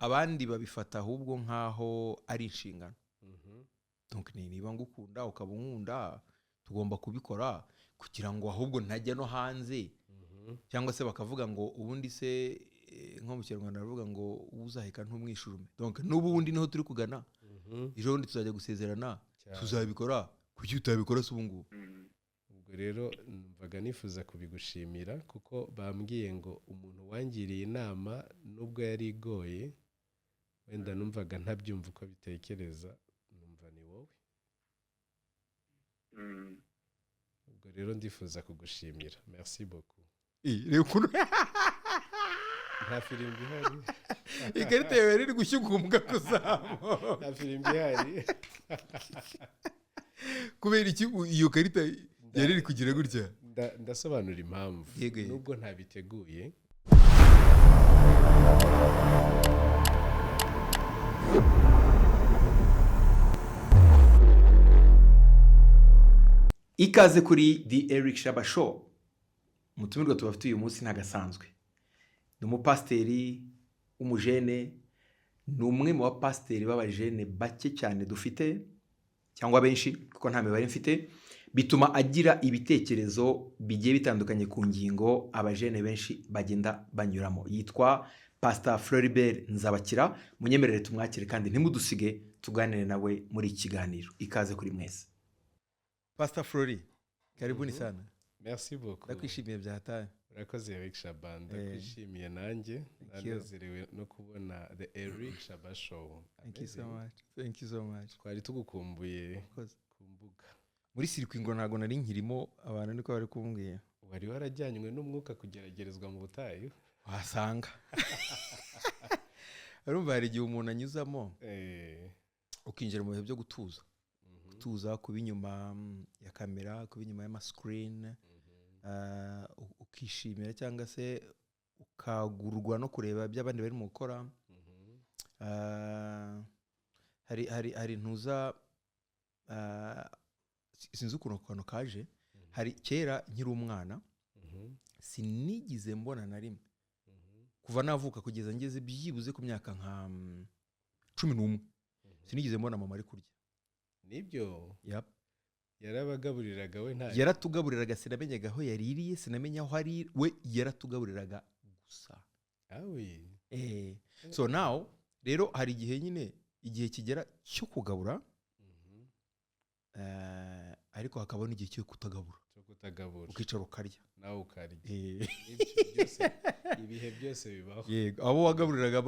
abandi babifata ahubwo nkaho ari inshingano. Donc niba ngukunda ukaba unkunda tugomba kubikora kugira ngo ahubwo ntajya no hanze cyangwa se bakavuga ngo ubundi se nko mu Kinyarwanda baravuga ngo uzaheka ntumwishurume. Donc n'ubundi niho turi kugana ejo bundi tuzajya gusezerana tuzabikora kuki utabikora se ubungubu. Ubwo rero mvaga nifuza kubigushimira kuko bambwiye ngo umuntu wangiriye inama nubwo yari igoye wenda numvaga ntabyumva uko bitekereza numva ni wowe. Ubwo rero ndifuza kugushimira. Merci beaucoup. Rero kuno nta firimbi ihari. Ikarita yawe iri gushyugumbwa kuzamo. Nta firimbi ihari. Kubera iki iyo karita yari iri kugira gutya? Ndasobanura impamvu. Nubwo ntabiteguye. Ikaze kuri The Eric Shaba Show. Mutumirwa tubafite uyu munsi ntagasanzwe. Ni umupasteri umujene, ni umwe mu bapasteri b'abajene bake cyane dufite cyangwa benshi kuko nta mibare mfite, bituma agira ibitekerezo bigiye bitandukanye ku ngingo abajene benshi bagenda banyuramo. Yitwa Pastor Floribert Nzabakira. Munyemerere tumwakire kandi ntimudusige tuganire nawe muri iki kiganiro. Ikaze kuri mwese. Pastor Flori, karibuni sana. Merci beaucoup. Ndakwishimiye bya hatari. Urakoze Eric Shaba. Ndakwishimiye nange. Ndanezerewe no kubona The Eric Shaba Show. Thank you so much. Thank you so much. Twari tugukumbuye ku mbuga. Muri sirikwingo ntago nari nkirimo abantu niko bari kumbwiye. Wari warajyanywe n'umwuka kugeragerezwa mu butayu. Wasanga. Urumva hari igihe umuntu anyuzamo ukinjira mu bihe byo gutuza. Gutuza kuba inyuma ya kamera, kuba inyuma y'ama screen, ukishimira cyangwa se ukagurwa no kureba by'abandi bari mu gukora. Hari ntuza sinzi ukuntu kaje. Hari kera nkiri umwana sinigize mbona na rimwe kuva navuka kugeza ngeze byibuze ku myaka nka 11 sinigize mbona mama ari kurya. Nibyo. Yep. Yarabagaburiraga we nta. Yaratugaburiraga sinamenyaga aho yaririye, sinamenya aho ari we yaratugaburiraga gusa. Awi. So now rero hari igihe nyine igihe kigera cyo kugabura. Ariko hakabona igihe cyo kutagabura. Ukicara ukarya. Nawe ukarya. Byose ibihe byose bibaho. Yego, abo wagaburiraga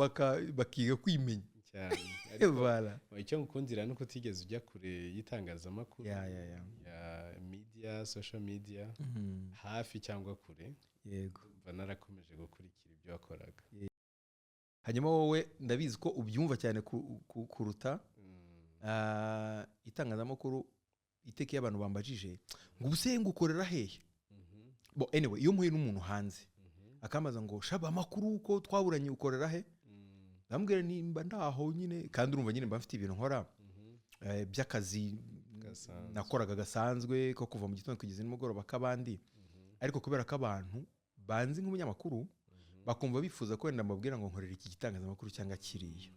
bakiga kwimenya. Cyane. Voilà. Icyo ngukundira nuko utigeze ujya kure y'itangazamakuru. Ya media, social media. Hafi cyangwa kure. Yego. Banarakomeje gukurikira ibyo wakoraga. Hanyuma wowe ndabizi ko ubyumva cyane kuruta itangazamakuru iteke y'abantu bambajije ngo ubusenga ukorera hehe. Bo anyway iyo muhuye n'umuntu hanze akamaza ngo Shaba amakuru uko twaburanye ukorera he. Ndambwira nimba ndaho nyine kandi urumva nyine mba mfite ibintu nkora by'akazi nakoraga gasanzwe ko kuva mu gitondo kugeza nimugoroba kabandi. Ariko kubera ko abantu banzi nk'umunyamakuru bakumva bifuza ko wenda mbabwira ngo nkorera iki gitangazamakuru cyangwa kiriya.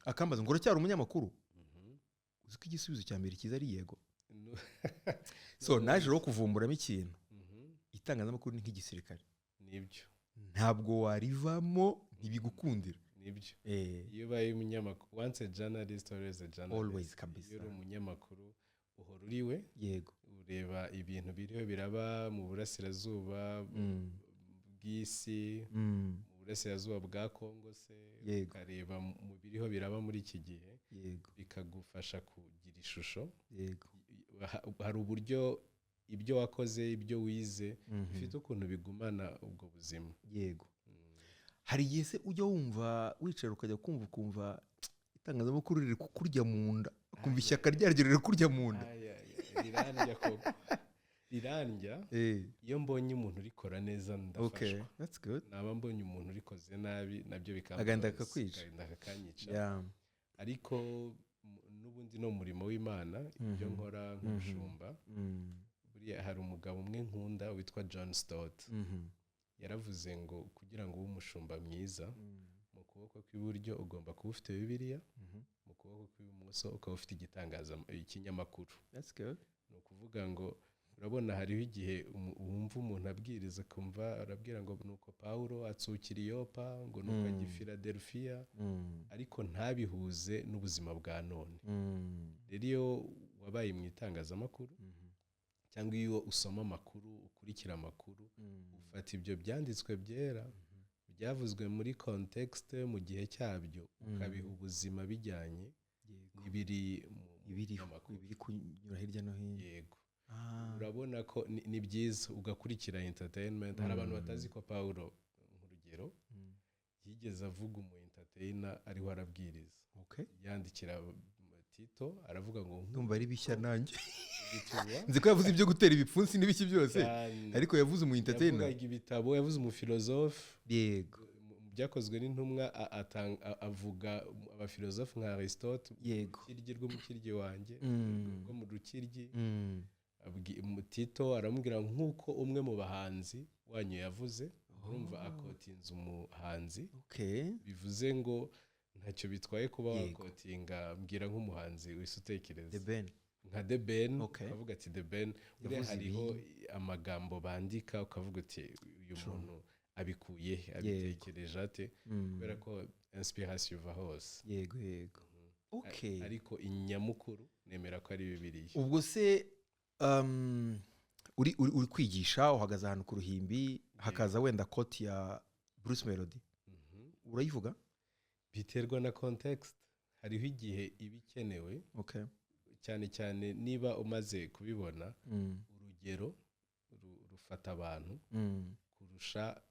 Akambaza ngo uracyari umunyamakuru. Uziko igisubizo cya mbere kiza ari yego. So naje ro kuvumburamo ikintu. Itangazamakuru ni nk'igisirikare. Nibyo. Ntabwo warivamo ntibigukundira. Nibyo. Iyo baye umunyamakuru, once a journalist always a journalist. Always kabisa. Iyo umunyamakuru uhora uriwe. Yego. Ureba ibintu biriho biraba mu burasirazuba bw'isi, mu burasirazuba bwa Kongo se, ukareba mu biriho biraba muri iki gihe. Yego. Bikagufasha kugira ishusho. Yego. Hari uburyo ibyo wakoze, ibyo wize, bifite ukuntu bigumana ubwo buzima. Yego. Hari igihe se ujya wumva wicara ukajya kumva itangazamakuru riri kukurya mu nda, kumva ishyaka ryaryo riri kurya mu nda. Rirandya koko. Rirandya. Iyo mbonye umuntu urikora neza ndafashwa. Okay, that's good. Naba mbonye umuntu urikoze nabi nabyo bikambaza. Aganda kakwica. Aganda kakanyica. Ariko n'ubundi no murimo w'Imana ibyo nkora nk'umushumba. Buriya hari umugabo umwe nkunda witwa John Stott. Yaravuze ngo kugira ngo ube umushumba mwiza mu kuboko kw'iburyo ugomba kuba ufite bibiliya, mu kuboko kw'ibumoso ukaba ufite ikinyamakuru. That's good. Ni ukuvuga ngo urabona hariho igihe wumva umuntu abwiriza kumva arabwira ngo nuko Pawulo atsukira Yopa, ngo nuko ajya i Philadelphia, ariko ntabihuze n'ubuzima bwa none. Rero iyo wabaye mu itangazamakuru cyangwa iyo usoma amakuru, ukurikira amakuru, ufata ibyo byanditswe byera byavuzwe muri context mu gihe cyabyo, ukabiha ubuzima bijyanye n'ibiri ibiri kunyura hirya no hino. Yego. Urabona ko ni byiza ugakurikira entertainment. Hari abantu batazi ko Pawulo nk'urugero yigeze avuga umu entertainer ariho arabwiriza. Yandikira Tito aravuga ngo ndumva ari bishya nanjye. Nzi ko yavuze ibyo gutera ibipfunsi n'ibiki byose, ariko yavuze umu entertainer. Yavuga ibitabo, yavuze umu philosophe. Yego. Byakozwe n'intumwa avuga abafilozofe nka Aristote. Yego. Kiryi rwo mu kiryi wanjye, rwo mu rukiryi. Tito aramubwira nk'uko umwe mu bahanzi wanyu yavuze, urumva akotinze umuhanzi. Bivuze ngo ntacyo bitwaye kuba wakotinga, mbwira nk'umuhanzi wese utekereza. The Ben. Nka The Ben, ukavuga ati The Ben, buriya hariho amagambo bandika ukavuga uti uyu muntu abikuye, abitekereje ate, kubera ko inspiration iva hose. Yego yego. Ariko inyamukuru nemera ko ari Bibiliya. Ubwo se uri kwigisha, uhagaze ahantu ku ruhimbi, hakaza wenda koti ya Bruce Melody, urayivuga? Biterwa na context. Hariho igihe ibikenewe, cyane cyane niba umaze kubibona, urugero rufata abantu kurusha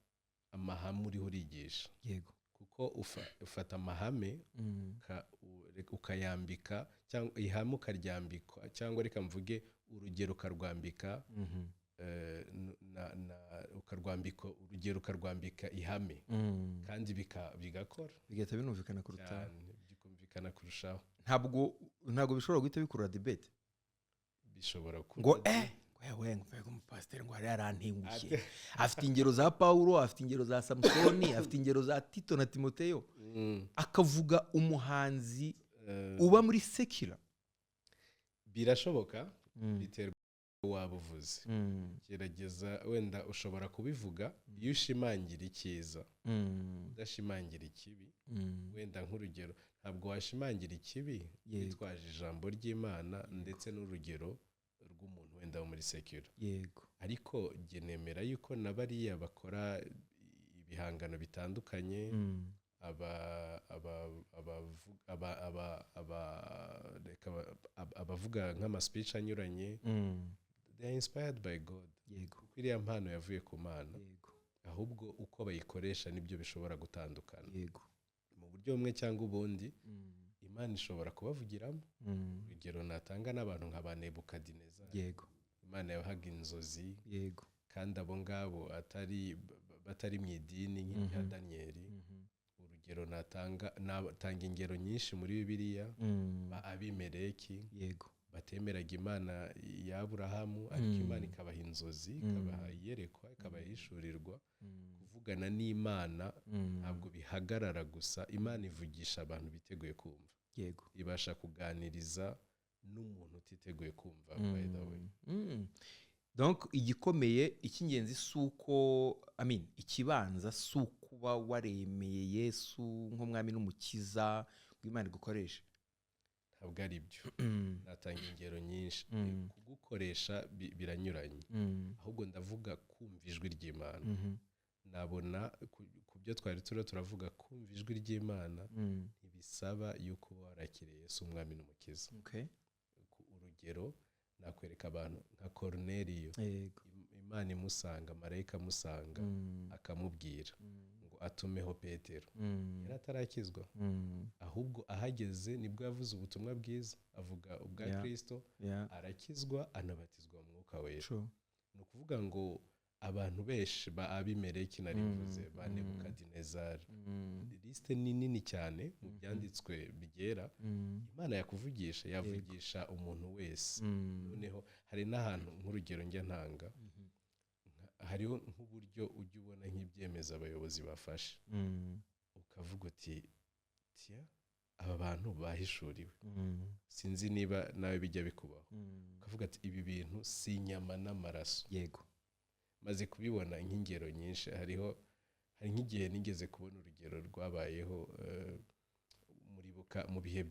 amahame uriho urigisha. Yego. Kuko ufata amahame ukayambika, cyangwa ihame ukaryambika, cyangwa reka mvuge urugero ukarwambika, ukarwambika urugero ukarwambika ihame, kandi bigakora, bigahita binumvikana kurutaho. Bikumvikana kurushaho. Ntabwo bishobora guhita bikurura debate. Bishobora ngo wewe ngumva umupasiteri ngo ari arantengushye, afite ingero za Pawulo, afite ingero za Samsoni, afite ingero za Tito na Timoteyo, akavuga umuhanzi uba muri secular. Birashoboka, biterwa wabuvuze. Gerageza wenda ushobora kubivuga iyo ushimangira icyiza, udashimangira ikibi. Wenda nk'urugero, ntabwo washimangira ikibi witwaje ijambo ry'Imana ndetse n'urugero rw'umuntu wenda wo muri secular. Yego. Ariko jye nemera yuko nabariya bakora ibihangano bitandukanye, abavuga nk'ama speech anyuranye, they are inspired by God. Yego. Kuko iriya mpano yavuye ku Mana. Yego. Ahubwo uko bayikoresha nibyo bishobora gutandukana. Yego. Mu buryo bumwe cyangwa ubundi, Imana ishobora kubavugiramo. Urugero natanga n'abantu nka ba Nebukadinezari. Yego. Imana yabahaga inzozi. Yego. Kandi abo ngabo batari mu idini nk'irya Daniyeli. Urugero natanga ingero nyinshi muri Bibiliya, ba Abimeleki. Yego. Batemeraga Imana ya Aburahamu, ariko Imana ikabaha inzozi, ikabaha iyerekwa, ikabaha ishurirwa. Kuvugana n'Imana ntabwo bihagarara gusa, Imana ivugisha abantu biteguye kumva. Yego. Ibasha kuganiriza n'umuntu utiteguye kumva, by the way. Donc igikomeye, icy'ingenzi suko ikibanza sukuba waremeye Yesu nk'umwami n'umukiza w'Imana gukoresha. Ntabwo ari byo. Natanga ingero nyinshi. Kugukoresha biranyuranye. Ahubwo ndavuga kumva ijwi ry'Imana. Nabona ku byo twari turavuga, kumva ijwi ry'Imana ntibisaba yuko warakiriye Yesu umwami n'umukiza. Urugero nakwereka abantu nka Korneliyo. Imana imusanga, marayika amusanga, akamubwira ngo atumeho Petero. Yari atarakizwa. Ahubwo ahageze nibwo yavuze ubutumwa bwiza, avuga ubwa Kristo, arakizwa, anabatizwa mu Mwuka Wera. Ni ukuvuga ngo abantu benshi ba Abimeleki narivuze, ba Nebukadinezari, liste ni nini cyane mu byanditswe byera. Imana yakuvugisha, yavugisha umuntu wese. Noneho hari n'ahantu nk'urugero njya ntanga, hariho nk'uburyo ujya ubona nk'ibyemezo abayobozi bafashe, ukavuga uti tiya aba bantu bahishuriwe sinzi niba nawe bijya bikubaho ukavuga ati ibi bintu si inyama n'amaraso yego maze kubibona nk'ingero nyinshi hari nk'igihe nigeze kubona urugero rwabayeho muribuka mu bihe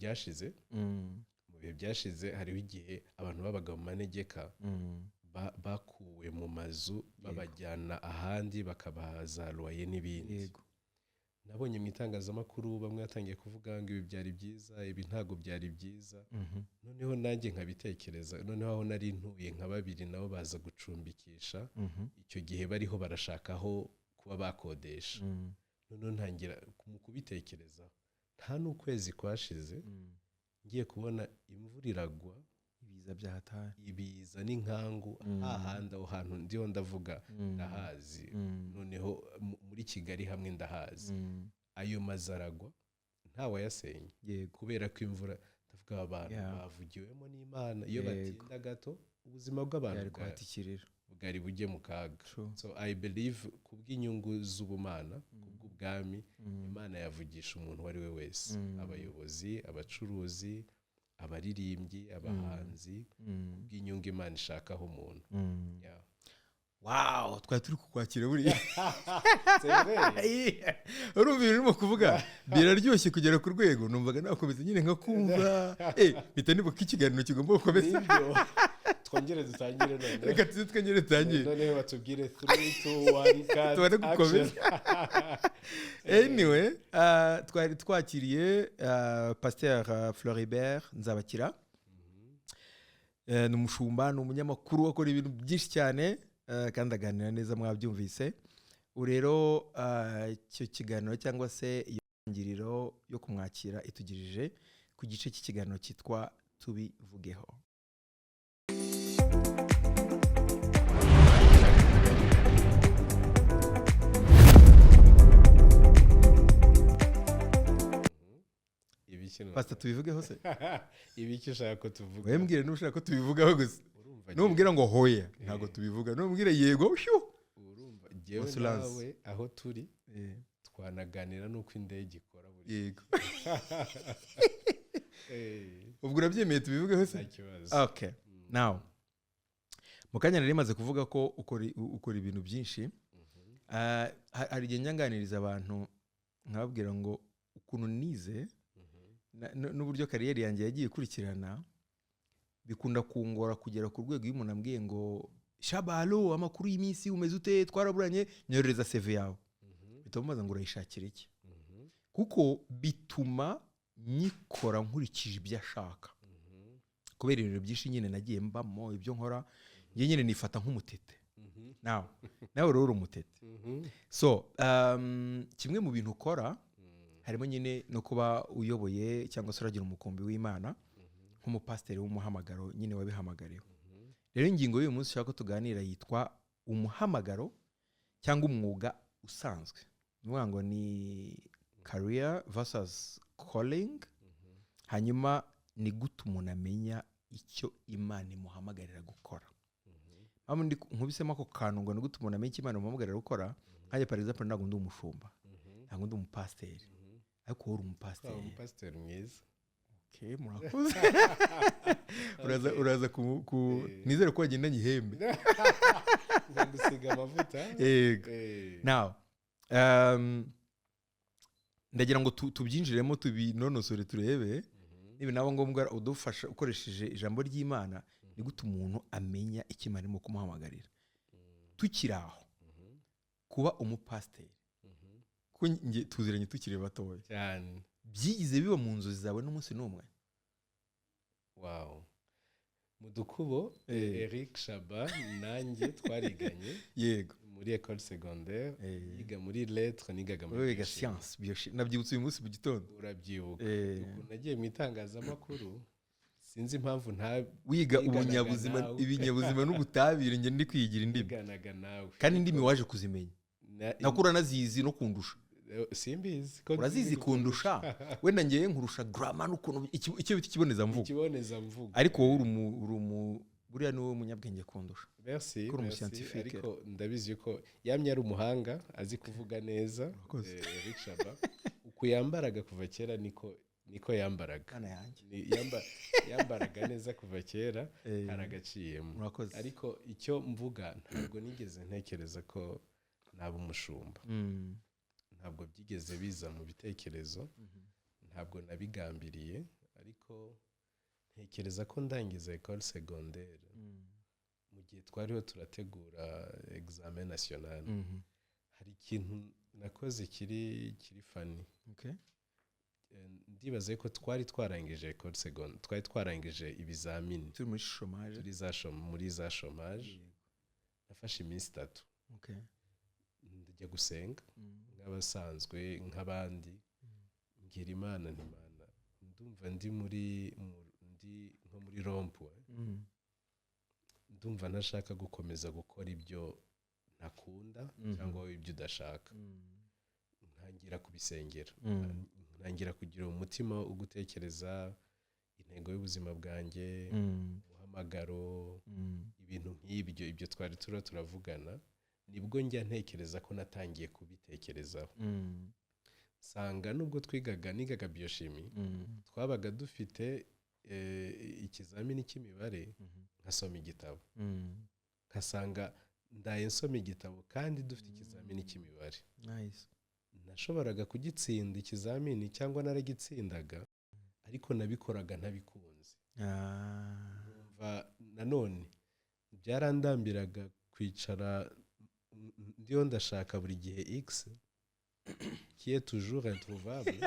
byashize hariho igihe abantu babaga mu manegeka bakuwe mu mazu babajyana ahandi bakabahaza loye n'ibindi nabonye mu itangazamakuru bamwe batangiye kuvuga ngo ibi byari byiza ibi ntago byari byiza noneho nanjye nkabitekereza noneho aho nari ntuye nka babiri nabo baza gucumbikisha icyo gihe bariho barashakaho kuba bakodesha noneho ntangira mu kubitekereza nta n'ukwezi kwashize ngiye kubona imvura iragwa ibiza byahatari ibiza n'inkangu ahandi aho hantu ndiho ndavuga ndahazi noneho muri Kigali hamwe ndahazi ayo mazu aragwa ntawayasenye kubera ko imvura ndavuga abantu bavugiwemo n'Imana iyo batinda gato ubuzima bw'abantu bwari bujye mu kaga so I believe kubw'inyungu z'ubumana kubw'ubwami Imana yavugisha umuntu wari we wese abayobozi abacuruzi abaririmbyi abahanzi kubw'inyungu Imana ishakaho umuntu wow twari turi kukwakira buriya urumva ibintu urimo kuvuga biraryoshye kugera ku rwego numvaga nakomeza nyine nka kumva bita nibuka ikiganiro kigomba gukomeza twongere dutangire none reka twongere dutangire noneho batubwire 3 2 1 cut tubone gukomeza anyway twari twakiriye Pasteur Floribert Nzabakira ni umushumba ni umunyamakuru wakora ibintu byinshi cyane kandi aganira neza mwabyumvise rero icyo kiganiro cyangwa se iyo ntangiriro yo kumwakira itugirije ku gice cy'ikiganiro cyitwa tubivugeho Pastor tubivugeho se ibiki ushaka ko tuvuga wembwire n'ushaka ko tubivugaho gusa numbwira ngo hoya ntago tubivuga numbwire yego urumva jewe nawe aho turi twanaganira nuko indege ikora buri yego ubwo urabyemeye tubivugeho se okay now mukanya nari maze kuvuga ko ukora ibintu byinshi hari igihe nyanganiriza abantu nkababwira ngo ukuntu nize n'uburyo kariyeri yanjye yagiye ikurikirana bikunda kungora kugera ku rwego iyo umuntu ambwiye ngo shabalo amakuru y'iminsi umeze ute twaraburanye nyorereza CV yawe bituma ngo urayishakira iki kuko bituma nyikora nkurikije ibyo ashaka kubera ibintu byinshi nyine nagiye mbamo ibyo nkora njye nyine nifata nk'umutete nawe rero uri umutete so kimwe mu bintu ukora harimo nyine no kuba uyoboye cyangwa se uragira umukumbi w'Imana nk'umupasiteri w'umuhamagaro nyine wabihamagariwe rero ingingo y'uyu munsi ushaka ko tuganira yitwa umuhamagaro cyangwa umwuga usanzwe nuvuga ngo ni career versus calling hanyuma ni gute umuntu amenya icyo Imana imuhamagarira gukora nkubisemo ako kantu ngo ni gute umuntu amenya icyo Imana imuhamagarira gukora nkanjye par exemple ntabwo ndi umushumba ntabwo ndi umupasiteri ariko uri umupasiteri mwiza murakoze uraza nizere ko wagenda nyihembe nzagusiga amavuta yego now ndagira ngo tubyinjiremo tubinonosore turebe niba nabo ngombwa udufasha ukoresheje ijambo ry'Imana ni gute umuntu amenya icyo Imana irimo kumuhamagarira tukiri aho kuba umupasiteri tuziranye tukiri batoya cyane byigize biba mu nzozi zawe n'umunsi n'umwe wow mu dukubo Eric Shaba nanjye twariganye yego muri école secondaire yiga muri lettres nigaga muri science nabyibutse uyu munsi mu gitondo urabyibuka nagiye mu itangazamakuru sinzi impamvu wiga ubunyabuzima ibinyabuzima n'ubutabire nge ndi kwigira indimi kandi indimi waje kuzimenya nakura nazizi no kundusha simbizi urazizi kundusha wenda ngiye nkurusha grammar n'ukuntu icyo ikibonezamvugo ariko wowe buriya ni wowe umunyabwenge kundusha merci ariko ndabizi ko yamye ari umuhanga azi kuvuga neza Eric Shaba yambaraga kuva kera niko yambaraga kana yanjye yambaraga neza kuva kera haragaciyemo murakoze ariko icyo mvuga ntabwo nigeze ntekereza ko naba umushumba ntabwo byigeze biza mu bitekerezo ntabwo nabigambiriye ariko ntekereza ko ndangiza école secondaire mu gihe twariho turategura examen national hari ikintu nakoze kiri funny ndibaza ko twari twarangije école secondaire twari twarangije ibizamini turi muri chômage muri za chômage nafashe iminsi 3 njya gusenga nk'abasanzwe nk'abandi ngira Imana ndumva ndi nko muri rompwe ndumva ntashaka gukomeza gukora ibyo ntakunda cyangwa ibyo udashaka ntangira kubisengera ntangira kugira umutima wo gutekereza intego y'ubuzima bwanjye umuhamagaro ibintu nk'ibyo ibyo twari turavugana nibwo njya ntekereza ko natangiye kubitekerezaho sanga nubwo nigaga biochimie twabaga dufite ikizamini cy'imibare nkasoma igitabo nkasanga ndaye nsoma igitabo kandi dufite ikizamini cy'imibare nashoboraga kugitsinda ikizamini cyangwa naragitsindaga ariko nabikoraga ntabikunze nanone byarandambiraga kwicara ndiyo ndashaka buri gihe x qui est toujours introuvable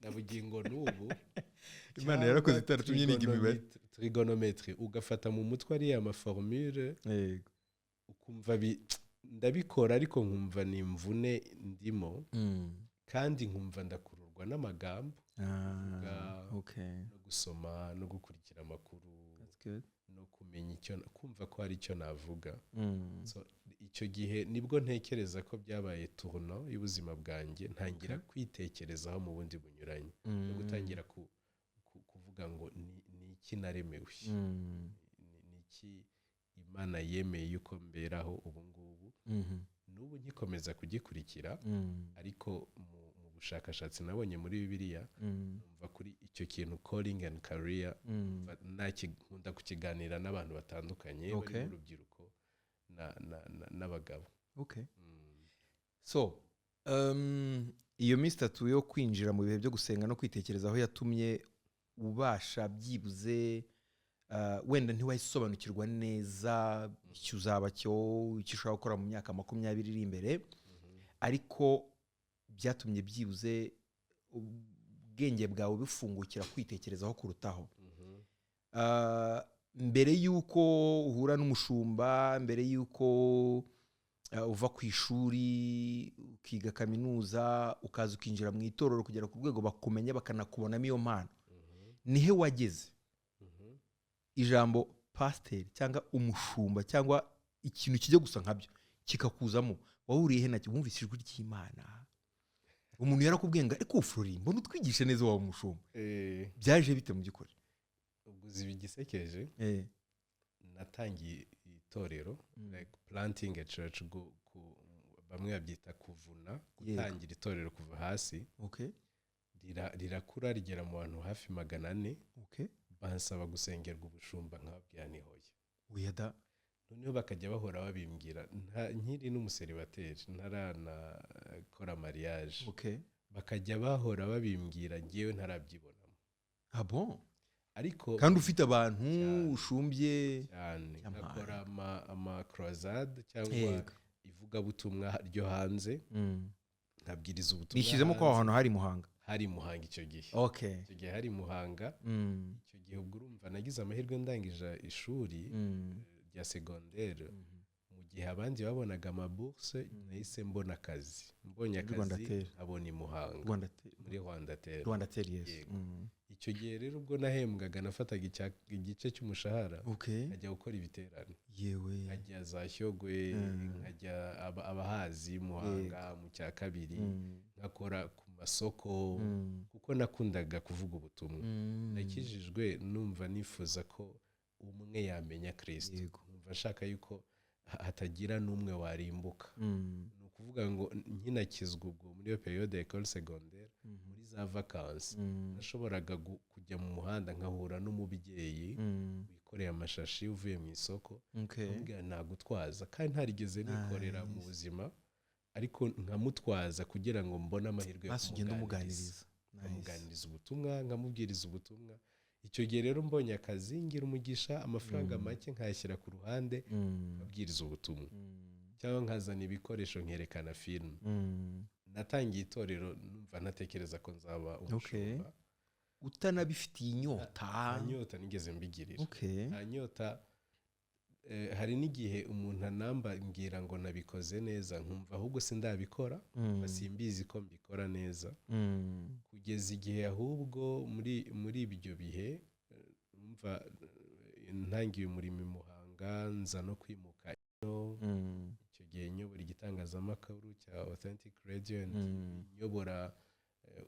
na bugingo n'ubu Imana yarakoze itaratumye niga imibare trigonometrie ugafata mu mutwe ari ama formule ukumva ndabikora ariko nkumva ni imvune ndimo kandi nkumva ndakururwa n'amagambo no gusoma no gukurikira amakuru no kumenya kumva ko hari icyo navuga icyo gihe nibwo ntekereza ko byabaye tourno y'ubuzima bwanjye ntangira kwitekerezaho mu bundi bunyuranye no gutangira kuvuga ngo ni iki naremewe ni iki Imana yemeye yuko mberaho ubu ngubu n'ubu ngikomeza kugikurikira ariko mu bushakashatsi nabonye muri Bibiliya numva kuri icyo kintu calling and career nakunda kukiganira n'abantu batandukanye bari mu rubyiruko n'abagabo so iyo minsi 3 yo kwinjira mu bihe byo gusenga no kwitekerezaho yatumye ubasha byibuze wenda ntiwayisobanukirwa neza icyo uzaba cyo icyo ushobora gukora mu myaka 20 iri imbere ariko byatumye byibuze ubwenge bwawe bifungukira kwitekerezaho kurutaho mbere y'uko uhura n'umushumba mbere y'uko uva ku ishuri ukiga kaminuza ukaza ukinjira mu itorero kugera ku rwego bakumenya bakanakubonamo iyo mpano nihe wageze ijambo pasiteri cyangwa umushumba cyangwa ikintu kijya gusa nkabyo kikakuzamo wahuriye he nacyo wumvise ijwi ry'Imana umuntu yarakubwiye ngo ariko Flori mbona utwigishe neza wawe umushumba byaje bite mu by'ukuri ubwo zibigisekeje natangiye itorero like planting a church bamwe babyita kuvuna gutangira itorero kuva hasi rirakura rigera mu bantu hafi 400 bansaba gusengerwa ubushumba nkababwira nihoye uyada noneho bakajya bahora babimbwira nkiri n'umuseribateri ntaranakora mariage bakajya bahora babimbwira ngewe ntarabyibonamo bon ariko kandi ufite abantu ushumbye cyane akora ama croisade cyangwa ivugabutumwa ryo hanze nkabwiriza ubutumwa nishyizemo ko ahantu hari Muhanga icyo gihe icyo gihe hari Muhanga icyo gihe ubwo urumva nagize amahirwe ndangije ishuri rya secondaire mu gihe abandi babonaga amabourse nahise mbona akazi mbonye akazi abona i Muhanga muri Rwandatel yes icyo gihe rero ubwo nahembwaga nafataga igice cy'umushahara nkajya gukora ibiterane yewe nkajya za Shyogwe nkajya abahazi Muhanga mu cya kabiri nkakora ku masoko kuko nakundaga kuvuga ubutumwa nakijijwe numva nifuza ko umwe yamenya Kristo numva nshaka yuko hatagira n'umwe warimbuka ukuvuga ngo nkinakizwa ubwo muri iyo periode ya école secondaire muri za vacances nashoboraga kujya mu muhanda nkahura n'umubyeyi wikoreye amashashi uvuye mu isoko ambwira nagutwaza kandi ntarigeze nikorera mu buzima ariko nkamutwaza kugira ngo mbone amahirwe yo kumuganiriza ubutumwa nkamubwiriza ubutumwa. Icyo gihe rero mbonye akazi ngira umugisha amafaranga make nkayashyira ku ruhande nkabwiriza ubutumwa cyangwa nkazana ibikoresho nkerekana film. Natangiye itorero numva natekereza ko nzaba umushumba utanabifitiye inyota nigeze mbigirira nyota. Hari n'igihe umuntu anambwira ngo nabikoze neza nkumva ahubwo sindabikora basimbizi ko mbikora neza kugeza igihe ahubwo muri ibyo bihe umva ntangiye umurimo i Muhanga nza no kwimuka icyo gihe nyobora igitangazamakuru cya Authentic Radio nyobora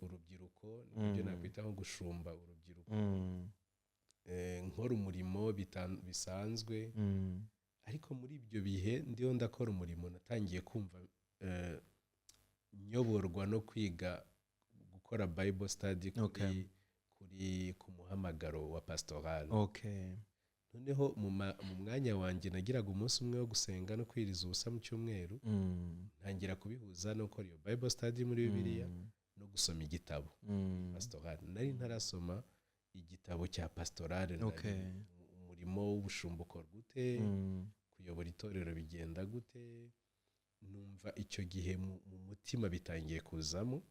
urubyiruko nibyo nakwita nko gushumba urubyiruko nkora umurimo bisanzwe ariko muri ibyo bihe ndiho ndakora umurimo natangiye kumva nyoborwa no kwiga gukora Bible study ku muhamagaro wa pastoral. Noneho mu mwanya wanjye nagiraga umunsi umwe wo gusenga no kwiriza ubusa mu cyumweru ntangira kubihuza no gukora iyo Bible study muri Bibiliya no gusoma igitabo pastoral. Nari ntarasoma igitabo cya pastorale umurimo w'ubushumba ukorwa gute kuyobora itorero bigenda gute numva icyo gihe mu mutima bitangiye kuzamo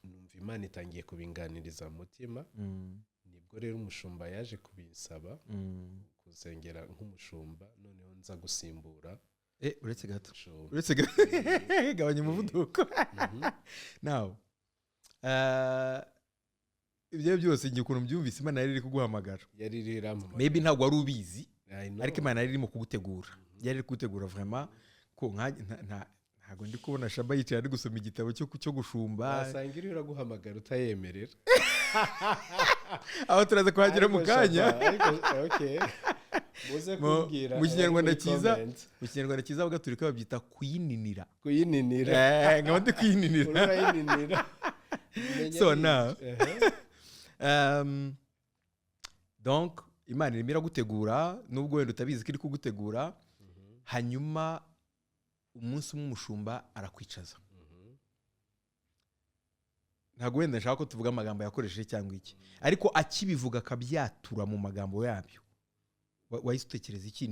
numva Imana itangiye kubinganiriza mu mutima nibwo rero umushumba yaje kubinsaba kuzengera nk'umushumba noneho nza gusimbura uretse gato gabanya umuvuduko now ibyo byose ngiye ukuntu byumvise Imana yari iri kuguhamagara maybe ntabwo wari ubizi ariko Imana yari irimo kugutegura yari iri kugutegura vraiment ko ntabwo ndi kubona Shaba yicaye ari gusoma igitabo cyo gushumba wasanga iri uraguhamagara utayemerera aho turaza kuhagera mu kanya mu kinyarwanda cyiza bagaturika babyita kuyininira nkaba ndi kuyininira so now donc Imana irimo iragutegura nubwo wenda utabizi ko iri kugutegura hanyuma umunsi umwe umushumba arakwicaza ntabwo wenda nshaka ko tuvuga amagambo yakoresheje cyangwa iki ariko akibivuga akabyatura mu magambo yabyo wahise utekereza iki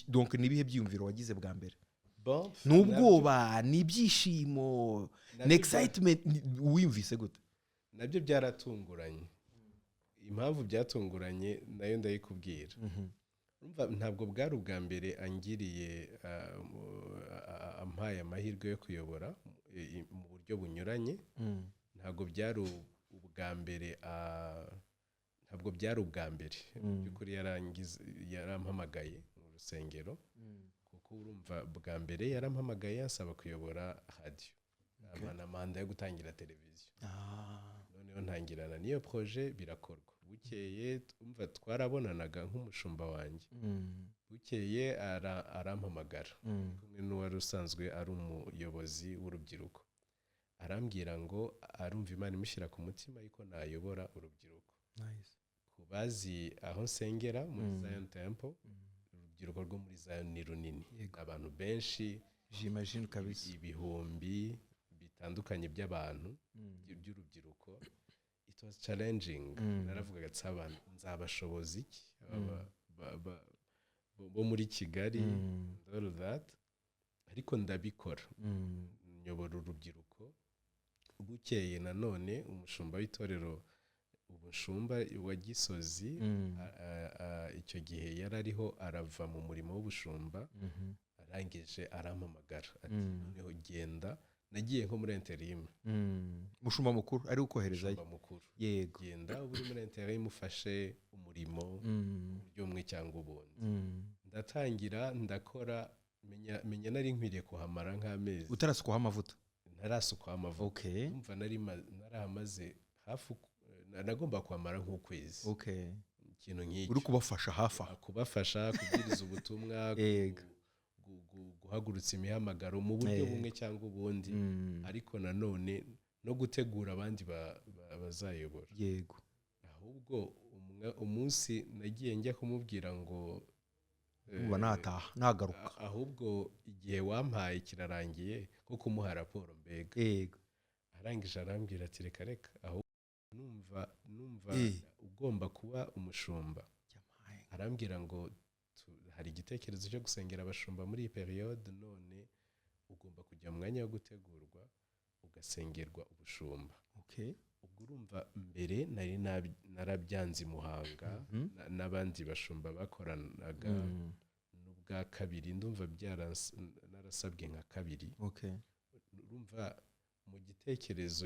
donc nibihe byiyumviro wagize bwa mbere n'ubwoba n'ibyishimo n'excitement wiyumvise gute nabyo byaratunguranye impamvu byatunguranye nayo ndayikubwira ntabwo bwari ubwa mbere angiriye ampaye amahirwe yo kuyobora mu buryo bunyuranye ntabwo byari ubwa mbere by'ukuri yarampamagaye mu rusengero kuko urumva bwa mbere yarampamagaye asaba kuyobora radio na manda yo gutangira televiziyo noneho ntangirana n'iyo projet birakorwa bukeye umva twarabonanaga nk'umushumba wanjye bukeye arampamagara kumwe n'uwari usanzwe ari umuyobozi w'urubyiruko arambwira ngo arumva Imana imushyira ku mutima yuko nayobora urubyiruko ku bazi aho nsengera muri Zion Temple urubyiruko rwo muri Zion ni runini abantu benshi j'imagine kabisa ibihumbi bitandukanye by'abantu by'urubyiruko it was challenging naravugaga ati nzabashoboza iki bo muri Kigali all that ariko ndabikora nyobora urubyiruko bukeye nanone umushumba w'itorero ubushumba wa Gisozi icyo gihe yarariho arava mu murimo w'ubushumba arangije arampamagara ati noneho genda nagiye nko muri interim mushumba mukuru ari ukoherezayo yego genda uri muri interim ufashe umurimo buryo umwe cyangwa ubundi ndatangira ndakora menya nari nkwiriye kuhamara nk'amezi utarasukwaho amavuta ntarasukwaho amavuta umva narahamaze hafi nagomba kuhamara nk'ukwezi ikintu nk'iki uri kubafasha hafi kubafasha kubwiriza ubutumwa guhagurutsa imihamagaro mu buryo bumwe cyangwa ubundi ariko nanone no gutegura abandi bazayobora yego ahubwo umunsi nagiye njya kumubwira ngo uba nataha nagaruka ahubwo igihe wampaye kirarangiye ko kumuha raporo mbega yego arangije arambwira ati reka aho numva ugomba kuba umushumba arambwira ngo hari igitekerezo cyo gusengera abashumba muri iyi periode none ugomba kujya mu mwanya wo gutegurwa ugasengerwa ubushumba ubwo urumva mbere nari narabyanze Muhanga n'abandi bashumba bakoranaga n'ubwa kabiri ndumva narasabwe nka kabiri urumva mu gitekerezo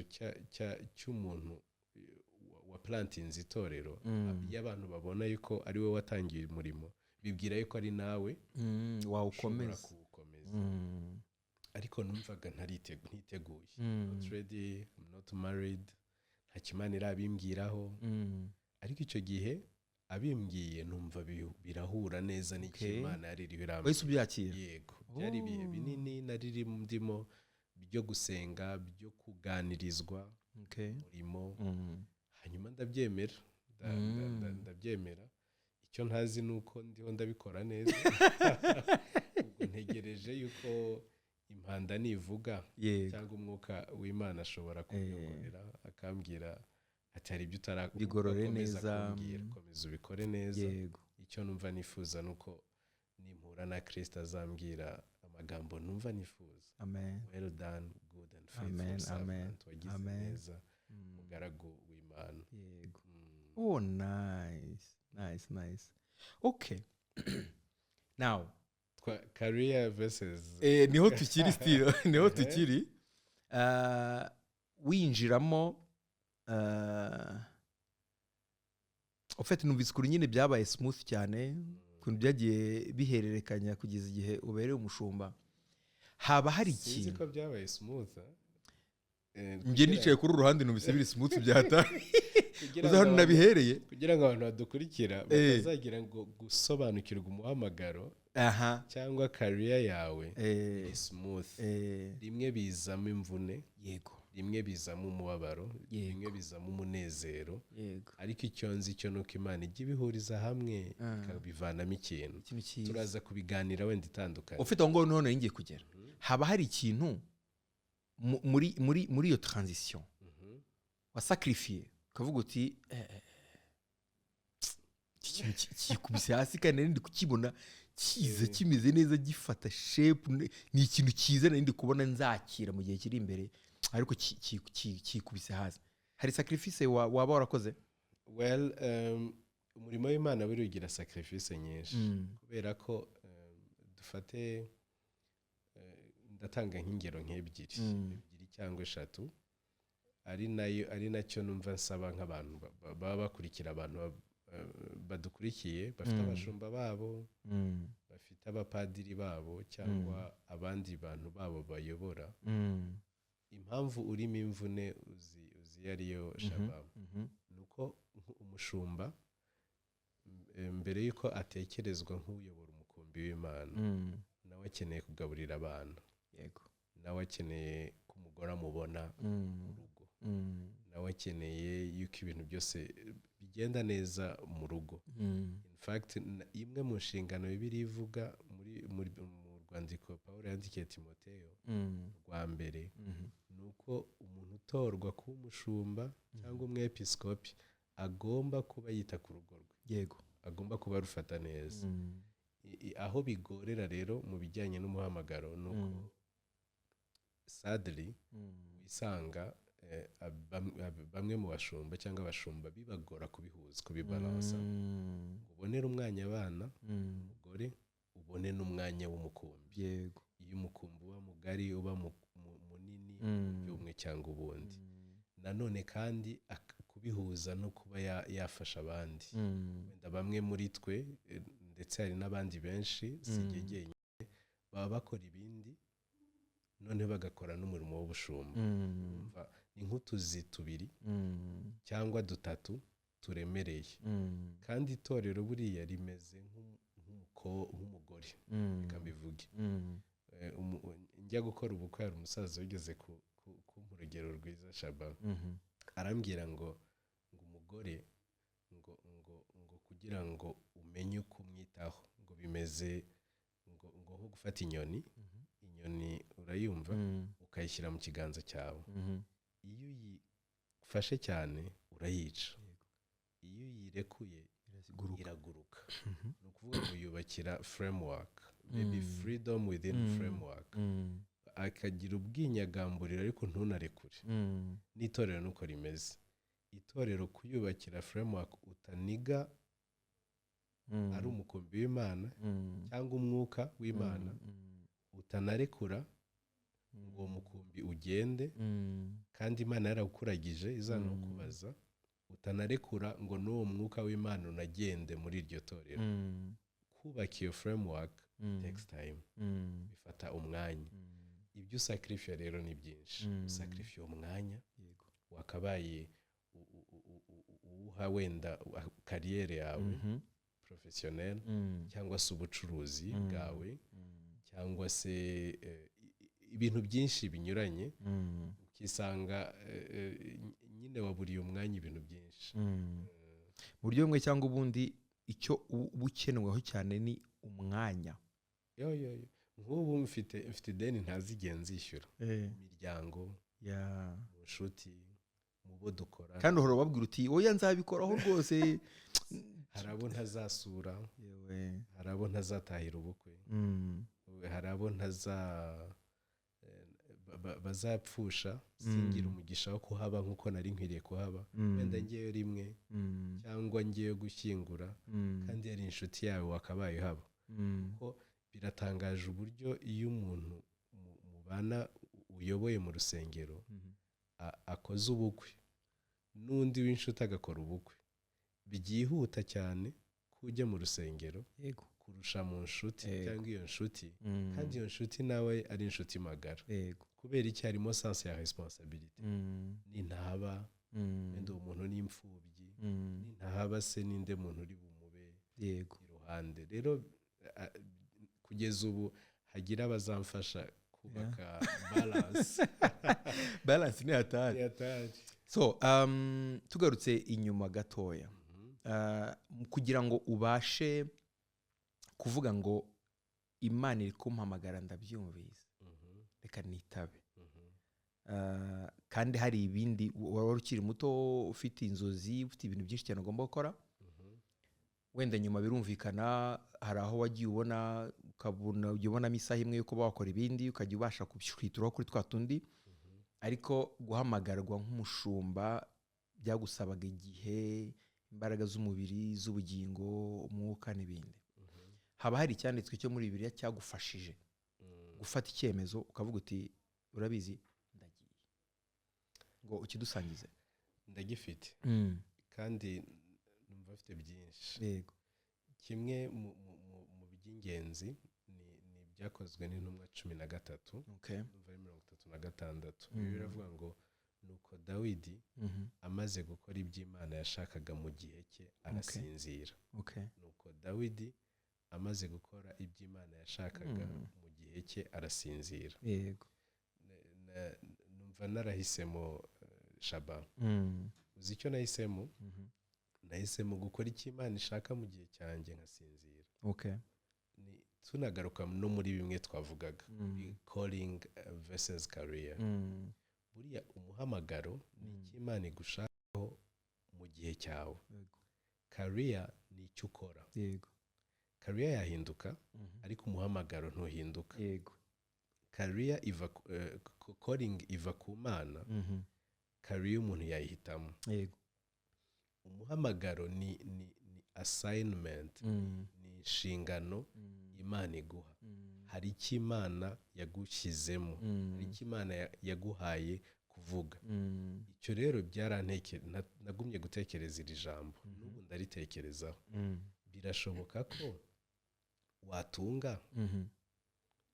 cy'umuntu wa plantinze itorero iyo abantu babona yuko ari we watangiye umurimo bibwira yuko ari nawe wawukomeza ariko numvaga ntiteguye not ready I'm not married nta kimana irabimbwiraho ariko icyo gihe abimbwiye numva birahura neza n'ikimana yari birambye wese ubyakira yego byari ibihe binini nari ndimo byo gusenga byo kuganirizwa umurimo hanyuma ndabyemera icyo ntazi nuko ndiho ndabikora neza ubwo ntegereje yuko impanda nivuga cyangwa umwuka w'Imana ashobora kunyoborera akambwira ati hari ibyo bigorore neza komeza ubikore neza icyo numva nifuza nuko nimpura na Kristo azambwira amagambo numva nifuza well done good and faithful servant wagize neza mugaragu w'Imana yego oh nice okay now career versus niho tukiri still niho tukiri winjiramo ufite numvise kuri nyine byabaye smooth cyane kuntu byagiye bihererekanya kugeza igihe ubereye umushumba haba hari ikintu sinzi ko byabaye smooth njye nicaye kuri uruhande numvise biri smooth byata uza hano nabihereye kugira ngo abantu badukurikira batazagira ngo gusobanukirwa umuhamagaro cyangwa career yawe ni smooth rimwe bizamo imvune yego rimwe bizamo umubabaro rimwe bizamo umunezero ariko icyo nzi cyo nuko Imana ijya ibihuriza hamwe ikabivanamo ikintu turaza kubiganira wenda itandukanye ufite aho ngaho none ngiye kugera haba hari ikintu muri iyo transition wasacrifiye ukavuga uti kikubise hasi kandi ndi kukibona kiza kimeze neza gifata shape ni ikintu cyiza ndi kubona nzakira mu gihe kiri imbere ariko kikubise hasi hari sacrifice waba warakoze well umurimo w'Imana buri ugira sacrifice nyinshi kubera ko dufate ndatanga nk'ingero nk'ebyiri cyangwa eshatu ari nacyo numva nsaba nk'abantu baba bakurikira abantu badukurikiye bafite abashumba babo bafite abapadiri babo cyangwa abandi bantu babo bayobora impamvu urimo imvune uzi ariyo Shabab nuko umushumba mbere yuko atekerezwa nk'uyobora umukumbi w'Imana nawe akeneye kugaburira abana yego nawe akeneye ko umugore amubona mu rugo nawe akeneye yuko ibintu byose bigenda neza mu rugo in fact imwe mu nshingano Bibiliya ivuga mu rwandiko Pawulo yandikiye Timoteyo rwa mbere nuko umuntu utorwa kuba umushumba cyangwa umwepiskopi agomba kuba yita ku rugo rwe yego agomba kuba rufata neza aho bigorera rero mu bijyanye n'umuhamagaro nuko sadly wisanga bamwe mu bashumba cyangwa abashumba bibagora kubihuza kubibalansa ubonera umwanya abana umugore ubone n'umwanya w'umukumbi yego iyo umukumbi uba mugari uba munini y'umwe cyangwa ubundi nanone kandi kubihuza no kuba yafasha abandi wenda bamwe muri twe ndetse hari n'abandi benshi sigegeye baba bakora ibindi none bagakora n'umurimo w'ubushumba ni nk'utuzi tubiri cyangwa dutatu turemereye kandi itorero buriya rimeze nk'umugore reka mbivuge njya gukora ubukwe hari umusaza wigeze ku urugero rwiza Shaba arambwira ngo umugore ngo kugira ngo umenye uko umwitaho ngo bimeze ngo nko gufata inyoni urayumva ukayishyira mu kiganza cyawe iyo uyifashe cyane urayica iyo uyirekuye iraguruka ni ukuvuga ngo yubakira framework maybe freedom within framework akagira ubwinyagamburiro ariko ntunarekure n'itorero nuko rimeze itorero kuyubakira framework utaniga ari umukumbi w'Imana cyangwa umwuka w'Imana utanarekura uwo mukumbi ugende kandi Imana yarawukuragije izanakubaza utanarekura ngo n'uwo mwuka w'Imana unagende muri iryo torero kubaka iyo framework takes time bifata umwanya ibyo sacrifice rero ni byinshi sacrifice umwanya wakabaye uha wenda kariyere yawe professionnel cyangwa se ubucuruzi bwawe cyangwa se ibintu byinshi binyuranye ukisanga nyine waburiye umwanya ibintu byinshi mu buryo bumwe cyangwa ubundi icyo ubukeneweho cyane ni umwanya nk'ubu mfite ideni ntazigenza ishyura imiryango mu nshuti mu bo dukora kandi uhora ubabwira uti oya nzabikoraho rwose hari abo ntazasura hari abo ntazatahira ubukwe hari abo bazapfusha singira umugisha wo kuhaba nk'uko nari nkwiriye kuhaba wenda ngeyo rimwe cyangwa ngeyo gushyingura kandi yari inshuti yawe wakabaye haba kuko biratangaje uburyo iyo umuntu mubana uyoboye mu rusengero akoze ubukwe n'undi w'inshuti agakora ubukwe byihuta cyane kujya mu rusengero kurusha mu nshuti cyangwa iyo nshuti kandi iyo nshuti nawe ari inshuti magara kubera iki harimo sense ya responsibility nintahaba wenda umuntu n'imfubyi nintahaba se ninde muntu uri bumube iruhande rero kugeza ubu hagira abazamfasha kubaka balance ni hatari so tugarutse inyuma gatoya kugira ngo ubashe kuvuga ngo Imana iri kumpamagara ndabyumvise reka nitabe kandi hari ibindi wari ukiri muto ufite inzozi ufite ibintu byinshi cyane ugomba gukora wenda nyuma birumvikana hari aho wagiye ubonamo isaha imwe yo kuba wakora ibindi ukajya ubasha kubishwituraho kuri twa tundi ariko guhamagarwa nk'umushumba byagusabaga igihe imbaraga z'umubiri z'ubugingo umwuka n'ibindi haba hari icyanditswe cyo muri Bibiliya cyagufashije gufata icyemezo ukavuga uti urabizi ndagiye ngo ukidusangize ndagifite kandi numva afite byinshi yego kimwe mu by'ingenzi ni byakozwe n'intumwa 13 numva 36 biravuga ngo nuko Dawidi amaze gukora iby'Imana yashakaga mu gihe cye arasinzira nuko Dawidi amaze gukora iby'Imana yashakaga mu gihe cye arasinzira yego numva narahisemo Shaba uzi icyo nahisemo nahisemo gukora icyo Imana ishaka mu gihe cyanjye nkasinzira ni tunagaruka no muri bimwe twavugaga calling versus career buriya umuhamagaro ni icyo Imana igushakaho mu gihe cyawe career ni icyo ukora career yahinduka ariko umuhamagaro ntuhinduka career calling iva ku Mana career umuntu yayihitamo umuhamagaro ni assignment ni inshingano Imana iguha hari icyo Imana yagushyizemo hari icyo Imana yaguhaye kuvuga icyo rero nagumye gutekereza iri jambo n'ubu ndaritekerezaho birashoboka ko watunga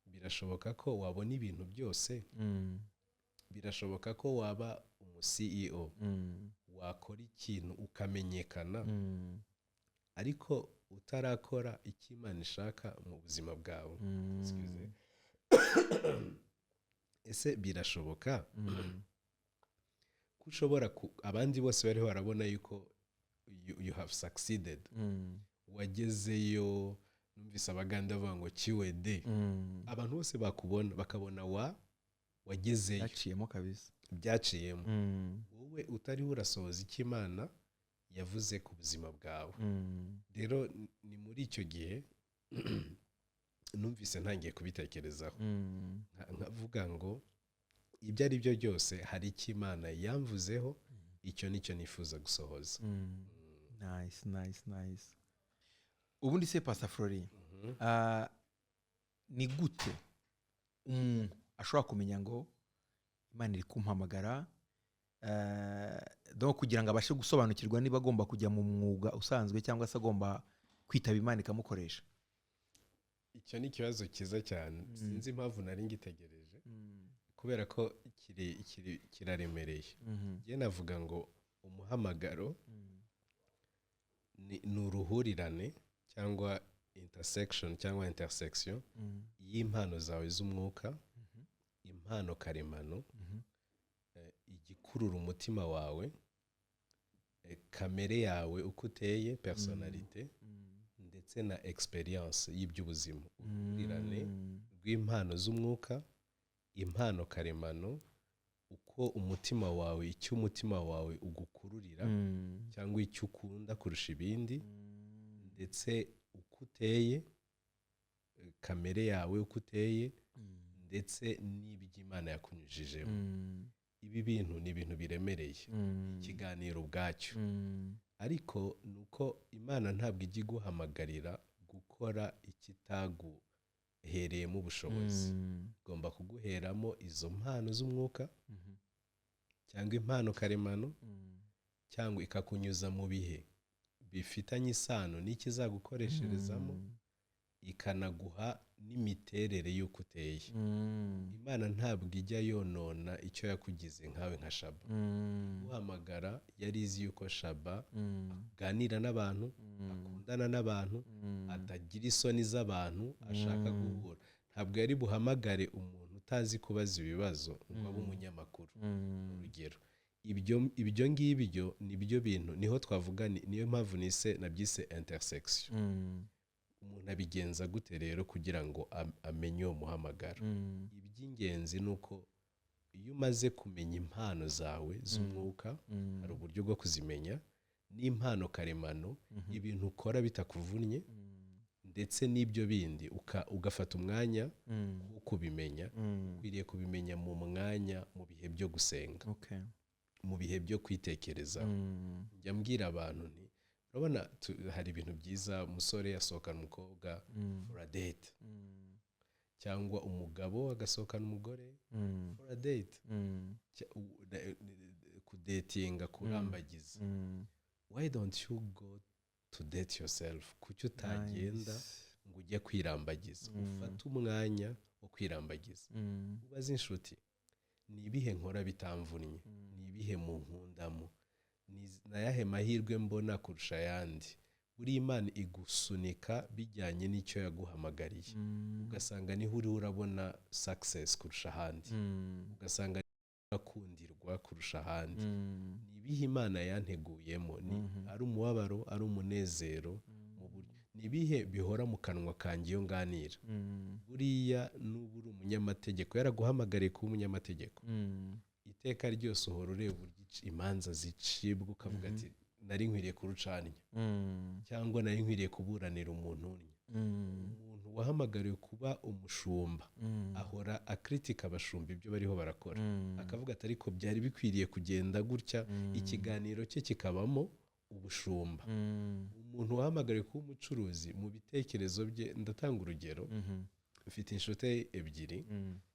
birashoboka ko wabona ibintu byose birashoboka ko waba umu-CEO wakora ikintu ukamenyekana ariko utarakora icyo Imana ishaka mu buzima bwawe ese birashoboka ko ushobora abandi bose bariho barabona yuko you have succeeded, wagezeyo, numvise abaganda bavuga ngo kiwede, abantu bose bakubona bakabona wagezeyo, yaciyemo kabisa, byaciyemo, wowe utariho urasohoza icyo Imana yavuze ku buzima bwawe. Rero ni muri icyo gihe numvise ntangiye kubitekerezaho, nkavuga ngo ibyo ari byo byose hari icyo Imana yamvuzeho, icyo nicyo nifuza gusohoza. nice. Ubundi se Pastor Flori, ni gute umuntu ashobora kumenya ngo Imana iri kumpamagara, kugira ngo abashe gusobanukirwa niba agomba kujya mu mwuga usanzwe cyangwa se agomba kwitaba Imana ikamukoresha? Icyo ni ikibazo cyiza cyane, sinzi impamvu nari ngitegereje, kubera ko kiraremereye. Njye navuga ngo umuhamagaro ni uruhurirane cyangwa intersection cyangwa intersection y'impano zawe z'umwuka, impano karemano, igikurura umutima wawe, kamere yawe uko uteye, personalite, ndetse na experience y'iby'ubuzima. Uruhurirane rw'impano z'umwuka, impano karemano, uko umutima wawe, icyo umutima wawe ugukururira cyangwa icyo ukunda kurusha ibindi, ndetse uko uteye, kamere yawe uko uteye, ndetse n'iby'Imana yakunyujijemo. Ibi bintu ni ibintu biremereye, ikiganiro ubwacyo, ariko nuko Imana ntabwo ijya iguhamagarira gukora ikitaguhereyemo ubushobozi. Igomba kuguheramo izo mpano z'umwuka cyangwa impano karemano, cyangwa ikakunyuza mu bihe bifitanye isano n'ikizagukoresherezamo, ikanaguha n'imiterere y'uko uteye. Imana ntabwo ijya yonona icyo yakugize nkawe nka Shaba. Uhamagara yari izi yuko Shaba aganira n'abantu, akundana n'abantu, atagira isoni z'abantu ashaka guhura. Ntabwo yari buhamagare umuntu utazi kubaza ibibazo ngo abe umunyamakuru. Urugero, ibyo ngibyo nibyo bintu, niho twavuga, niyo mpamvu nabyise intersection. Umuntu abigenza gute rero kugira ngo amenye uwo muhamagaro? Iby'ingenzi ni uko iyo umaze kumenya impano zawe z'umwuka, hari uburyo bwo kuzimenya, n'impano karemano, ibintu ukora bitakuvunnye, ndetse n'ibyo bindi ugafata umwanya wo kubimenya. Ukwiriye kubimenya mu mwanya, mu bihe byo gusenga, mu bihe byo kwitekerezaho. Njya mbwira abantu nti, urabona hari ibintu byiza, umusore yasohokana umukobwa for a date, cyangwa umugabo agasohokana umugore for a date, kudatinga, kurambagiza. Why don't you go to date yourself? Kuki utagenda ngo ujye kwirambagiza? Ufate umwanya wo kwirambagiza, ubaze inshuti, ni ibihe nkora bitamvunnye, ni ibihe mu nkundamo, nayahe mahirwe mbona kurusha ayandi. Buri Imana igusunika bijyanye n'icyo yaguhamagariye, ugasanga niho uri urabona success kurusha ahandi, ugasanga urakundirwa kurusha ahandi. Ni ibihe Imana yanteguyemo, ari umubabaro, ari umunezero, ni ibihe bihora mu kanwa kanjye iyo nganira. Buriya n'ubu uri umunyamategeko, yaraguhamagariye kuba umunyamategeko, iteka ryose uhora ureba uburyo imanza zicibwa, ukavuga ati nari nkwiriye kurucanya, cyangwa nari nkwiriye kuburanira umuntu unye. Umuntu wahamagariwe kuba umushumba ahora akritika abashumba ibyo bariho barakora, akavuga ati ariko byari bikwiriye kugenda gutya, ikiganiro cye kikabamo ubushumba. Umuntu wahamagariwe kuba umucuruzi, mu bitekerezo bye, ndatanga urugero, mfite inshuti ebyiri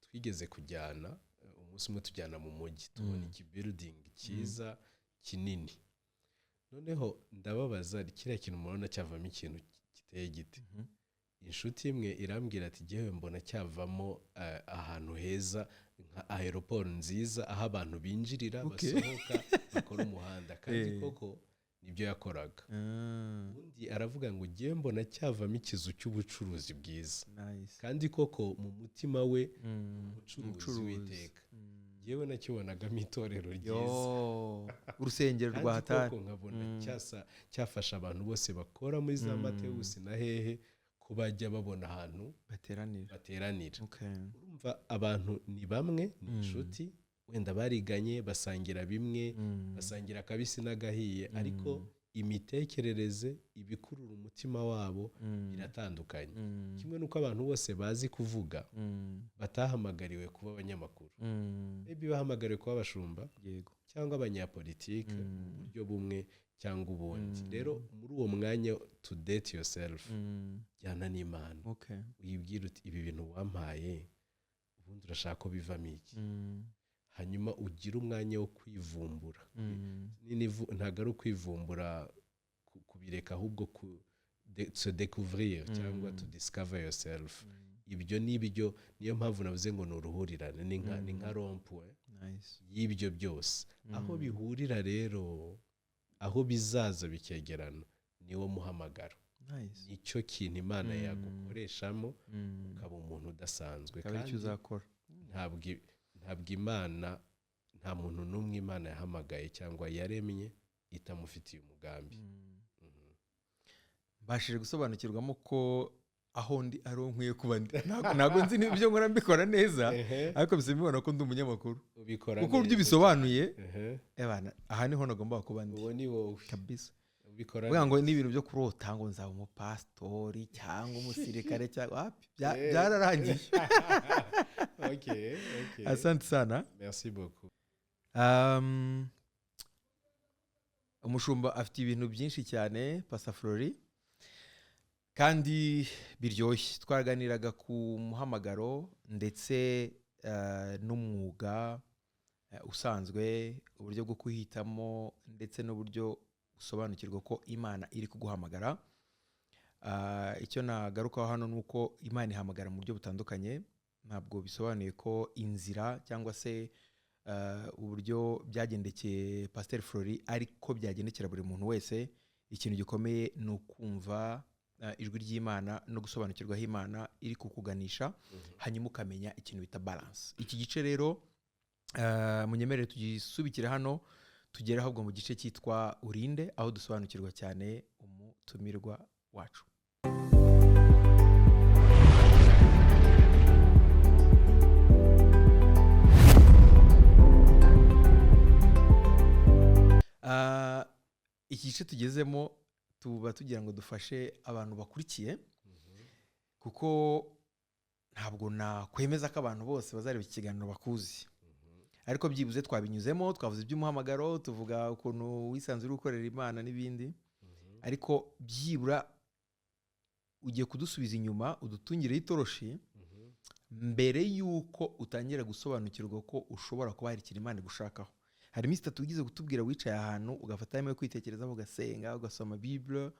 twigeze kujyana, umunsi umwe tujyana mu mujyi, tubona iki building cyiza kinini, noneho ndababaza, kiriya kintu murabona cyavamo ikintu giteye gite? Inshuti imwe irambwira ati jyewe mbona cyavamo ahantu heza, nka aeroport nziza, aho abantu binjirira basohoka, bakora umuhanda. Kandi koko nibyo yakoraga ubundi aravuga ngo ngiye mbona cyavamo ikizu cy'ubucuruzi bwiza kandi koko mu mutima we umucuruzi w'iteka yewe nakibonagamo itorero ryiza urusengero rwa hatari kandi nkabona cyafasha abantu bose bakora muri za Matewusi na hehe ko bajya babona ahantu bateranira urumva abantu ni bamwe ni inshuti wenda bariganye basangira bimwe basangira akabisi n'agahiye ariko imitekerereze ibikurura umutima wabo iratandukanye kimwe nuko abantu bose bazi kuvuga batahamagariwe kuba abanyamakuru maybe bahamagariwe kuba abashumba cyangwa abanyapolitike mu buryo bumwe cyangwa ubundi rero muri uwo mwanya to date yourself jyana n'Imana uyibwira uti ibi bintu wampaye ubundi urashaka ko bivamo iki hanyuma ugira umwanya wo kwivumbura ntabwo ari ukwivumbura kubireka ahubwo se découvrir cyangwa to discover yourself ibyo nibyo niyo mpamvu navuze ngo ni uruhurirane ni nka rompwe y'ibyo byose aho bihurira rero aho bizaza bikegerana niwo muhamagaro nicyo kintu Imana yagukoreshamo ukaba umuntu udasanzwe kandi ntabwo Imana nta muntu n'umwe Imana yahamagaye cyangwa yaremye itamufitiye umugambi mbashije gusobanukirwamo ko aho ndi ari nkwiye kuba ndi ntabwo nzi n'ibyo nkora mbikora neza ariko bisa mbibona ko ndi umunyamakuru kuko uburyo bisobanuye aha niho nagomba kuba ndi uwo ni wowe kabisa ubikora ngo n'ibintu byo kurota ngo nzaba umupastori cyangwa umusirikare cyangwa byararangiye okay asante sana merci beaucoup umushumba afite ibintu byinshi cyane Pastor Flori kandi biryoshye twaraganiraga ku muhamagaro ndetse n'umwuga usanzwe uburyo bwo kuhitamo ndetse n'uburyo usobanukirwa ko Imana iri kuguhamagara icyo nagarukaho hano ni uko Imana ihamagara mu buryo butandukanye ntabwo bisobanuye ko inzira cyangwa se uburyo byagendekeye Pastor Flori ariko byagendekera buri muntu wese ikintu gikomeye ni ukumva ijwi ry'Imana no gusobanukirwa aho Imana iri kukuganisha hanyuma ukamenya ikintu bita balance iki gice rero munyemerere tugisubikire hano tugere ahubwo mu gice cyitwa urinde aho dusobanukirwa cyane umutumirwa wacu iki gice tugezemo tuba tugira ngo dufashe abantu bakurikiye kuko ntabwo nakwemeza ko abantu bose bazareba ikiganiro bakuzi ariko byibuze twabinyuzemo twavuze iby'umuhamagaro tuvuga ukuntu wisanzwe uri gukorera Imana n'ibindi ariko byibura ugiye kudusubiza inyuma udutungire itoroshi mbere yuko utangira gusobanukirwa ko ushobora kuba hari ikintu Imana igushakaho hari iminsi itatu ugize kutubwira wicaye ahantu ugafata time yo kwitekerezaho ugasenga ugasoma Bible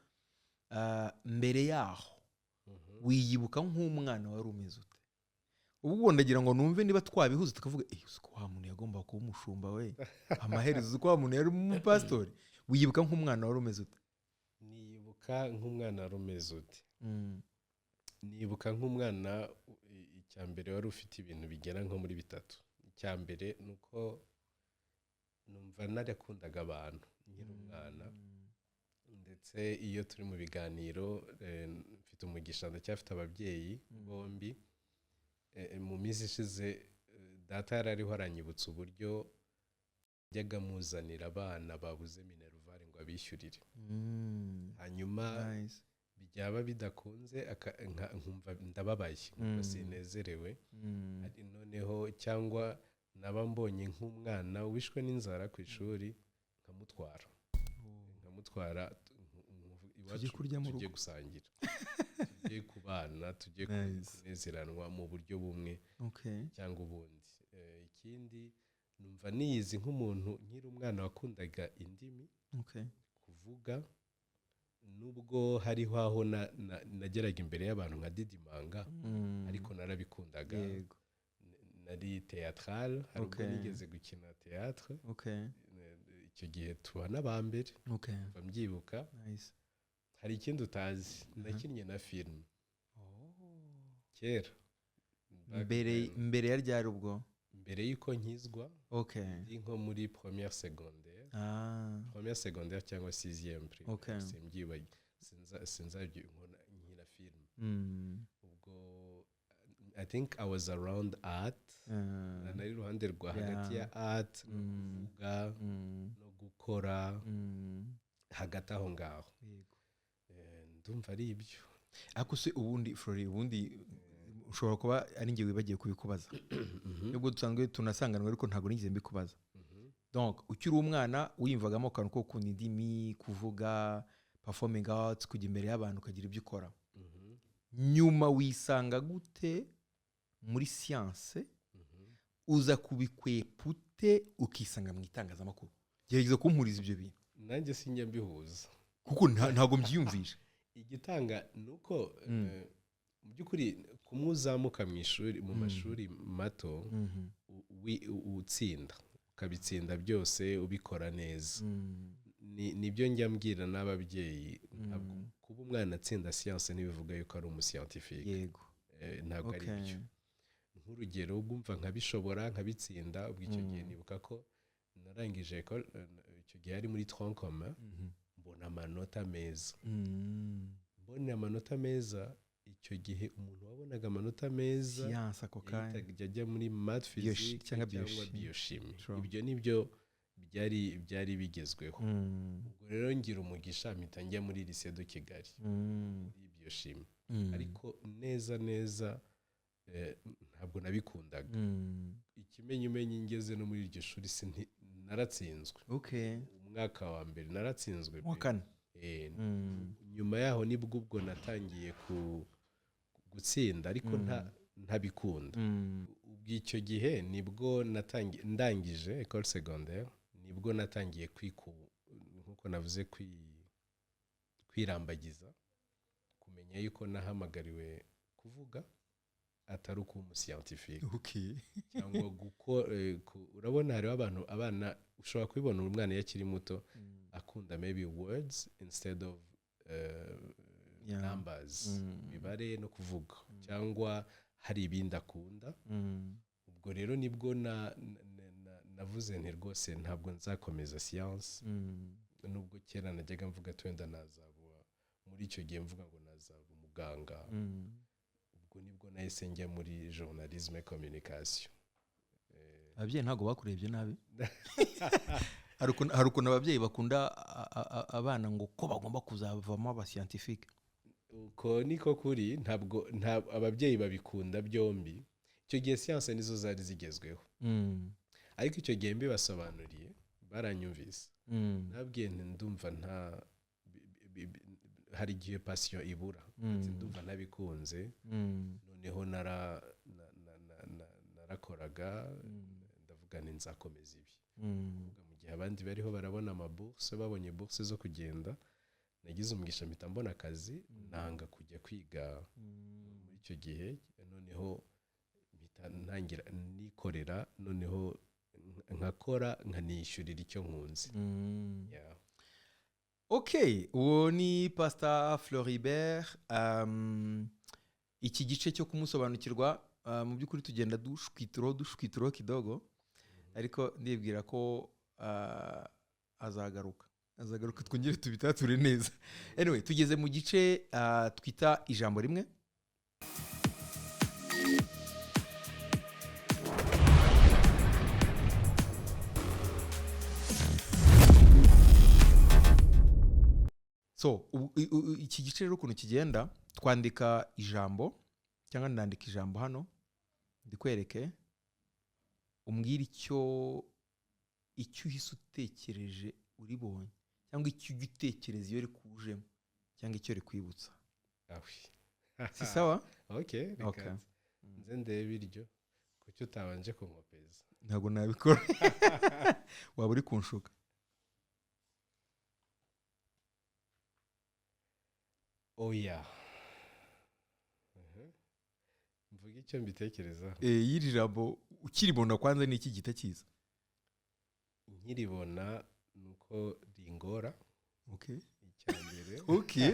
mbere yaho wiyibuka nk'umwana wari umeze ute ubwo ndagira ngo numve niba twabihuza tukavuga uko wa muntu yagomba kuba umushumba we amaherezo uko wa muntu yari umupastori wiyibuka nk'umwana wari umeze ute nibuka nk'umwana wari umeze ute nibuka nk'umwana icyambere wari ufite ibintu bigera nko muri bitatu icyambere nuko numva narakundaga abantu nkiri umwana ndetse iyo turi mu biganiro mfite umugisha ndacyafite ababyeyi bombi mu minsi ishize data yarariho aranyibutsa uburyo yajyaga muzanira abana babuze minerivare ngo abishyurire hanyuma byaba bidakunze nkumva ndababaye nkumva sinezerewe noneho cyangwa naba mbonye nk'umwana wishwe n'inzara ku ishuri nkamutwara tujye kurya mu rugo tujye gusangira tujye kubana tujye kunezeranwa mu buryo bumwe cyangwa ubundi ikindi numva niyizi nk'umuntu nkiri umwana wakundaga indimi kuvuga nubwo hariho aho nageraga imbere y'abantu nka didimanga ariko narabikundaga nari théâtral hari ubwo nigeze gukina théâtre icyo gihe tuba n'abambere okay bamyibuka. nice hari ikindi utazi nakinnye na film kera mbere ya ryari ubwo mbere y'uko nkizwa okay ndi nko muri première secondaire première secondaire cyangwa sixième okay simbyibaye sinzabyo nkina film ubwo I think I was around art nari iruhande rwa hagati ya art no kuvuga no gukora hagati aho ngaho ndumva ari ibyo. ariko se ubundi Flori ubundi ushobora kuba ari njye wibagiye kubikubaza nubwo dusanzwe tunasanganwa ariko ntabwo nigeze mbikubaza. Donc ukiri umwana wiyumvagamo akantu ko gukunda indimi kuvuga performing arts kujya imbere y'abantu ukagira ibyo ukora nyuma wisanga gute muri science uza kubikwepa ute ukisanga mu itangazamakuru? gerageza kumpuriza ibyo bintu. Nanjye sinjya mbihuza kuko ntago mbyiyumvisha. igitanga nuko mu by'ukuri kumuzamuka mu ishuri mu mashuri mato utsinda ukabitsinda byose ubikora neza nibyo njya mbwira n'ababyeyi. kuba umwana atsinda science ntibivuga yuko ari umuscientifique. Yego ntabwo ari byo. nk'urugero ubwumva nkabishobora nkabitsinda ubwo icyo gihe nibuka ko narangije icyo gihe ari muri tronc commun mbona amanota meza. mbona amanota meza icyo gihe umuntu wabonaga amanota meza science ako kanya ajya muri math physics cyangwa biochimie. ibyo nibyo byari bigezweho. ubwo rero ngira umugisha mpita njya muri lycée de Kigali muri biochimie ariko neza ntabwo nabikundaga. ikimenyimenyi ngeze no muri iryo shuri naratsinzwe. umwaka wa mbere naratsinzwe nyuma yaho nibwo ubwo natangiye gutsinda ariko ntabikunda. ubw'icyo gihe nibwo ndangije école secondaire nibwo natangiye nkuko navuze kwirambagiza kumenya yuko nahamagariwe kuvuga atari uko umuscientifique cyangwa urabona hariho abana ushobora kubibona umwana yakiri muto akunda maybe words instead of numbers imibare no kuvuga cyangwa hari ibindi akunda. ubwo rero nibwo navuze nti rwose ntabwo nzakomeza science nubwo kera najyaga mvuga twenda nazaba muri icyo gihe mvuga ngo nazaba umuganga. ubwo nibwo nahise njya muri journalisme et communication. ababyeyi ntabwo bakurebye nabi? hari ukuntu ababyeyi bakunda abana ngo ko bagomba kuzavamo aba scientifique. uko niko kuri ntabwo ababyeyi babikunda byombi. icyo gihe science nizo zari zigezweho ariko icyo gihe mbibasobanuriye baranyumvise. nabwiye ndumva hari igihe passion ibura ndumva nabikunze noneho narakoraga ndavuga ni nzakomeza ibi. mu gihe abandi bariho barabona amabourse babonye bourse zo kugenda nagize umugisha mpita mbona akazi nanga kujya kwiga muri icyo gihe noneho mpita ntangira nikorera noneho nkakora nkanishyurira icyo nkunze. uwo ni Pastor Floribert. iki gice cyo kumusobanukirwa mu by'ukuri tugenda dushwituraho kidogo ariko ndibwira ko azagaruka twongere tubitature neza. Anyway tugeze mu gice twita ijambo rimwe. So iki gice rero ukuntu kigenda twandika ijambo cyangwa ndandika ijambo hano ndikwereke umbwira icyo uhise utekereje uribonye cyangwa icyo ujya utekereza iyo rikujemo cyangwa icyo rikwibutsa. si sawa? Okay. nze ndebe iryo kuki utabanje kunkopeza. ntabwo nabikora waba uri kunshuka. oya mvuga icyo mbitekerezaho. y'iri jambo ukiribona kwanza ni iki gita cyiza? nkiribona nuko ringora okay icyambere okay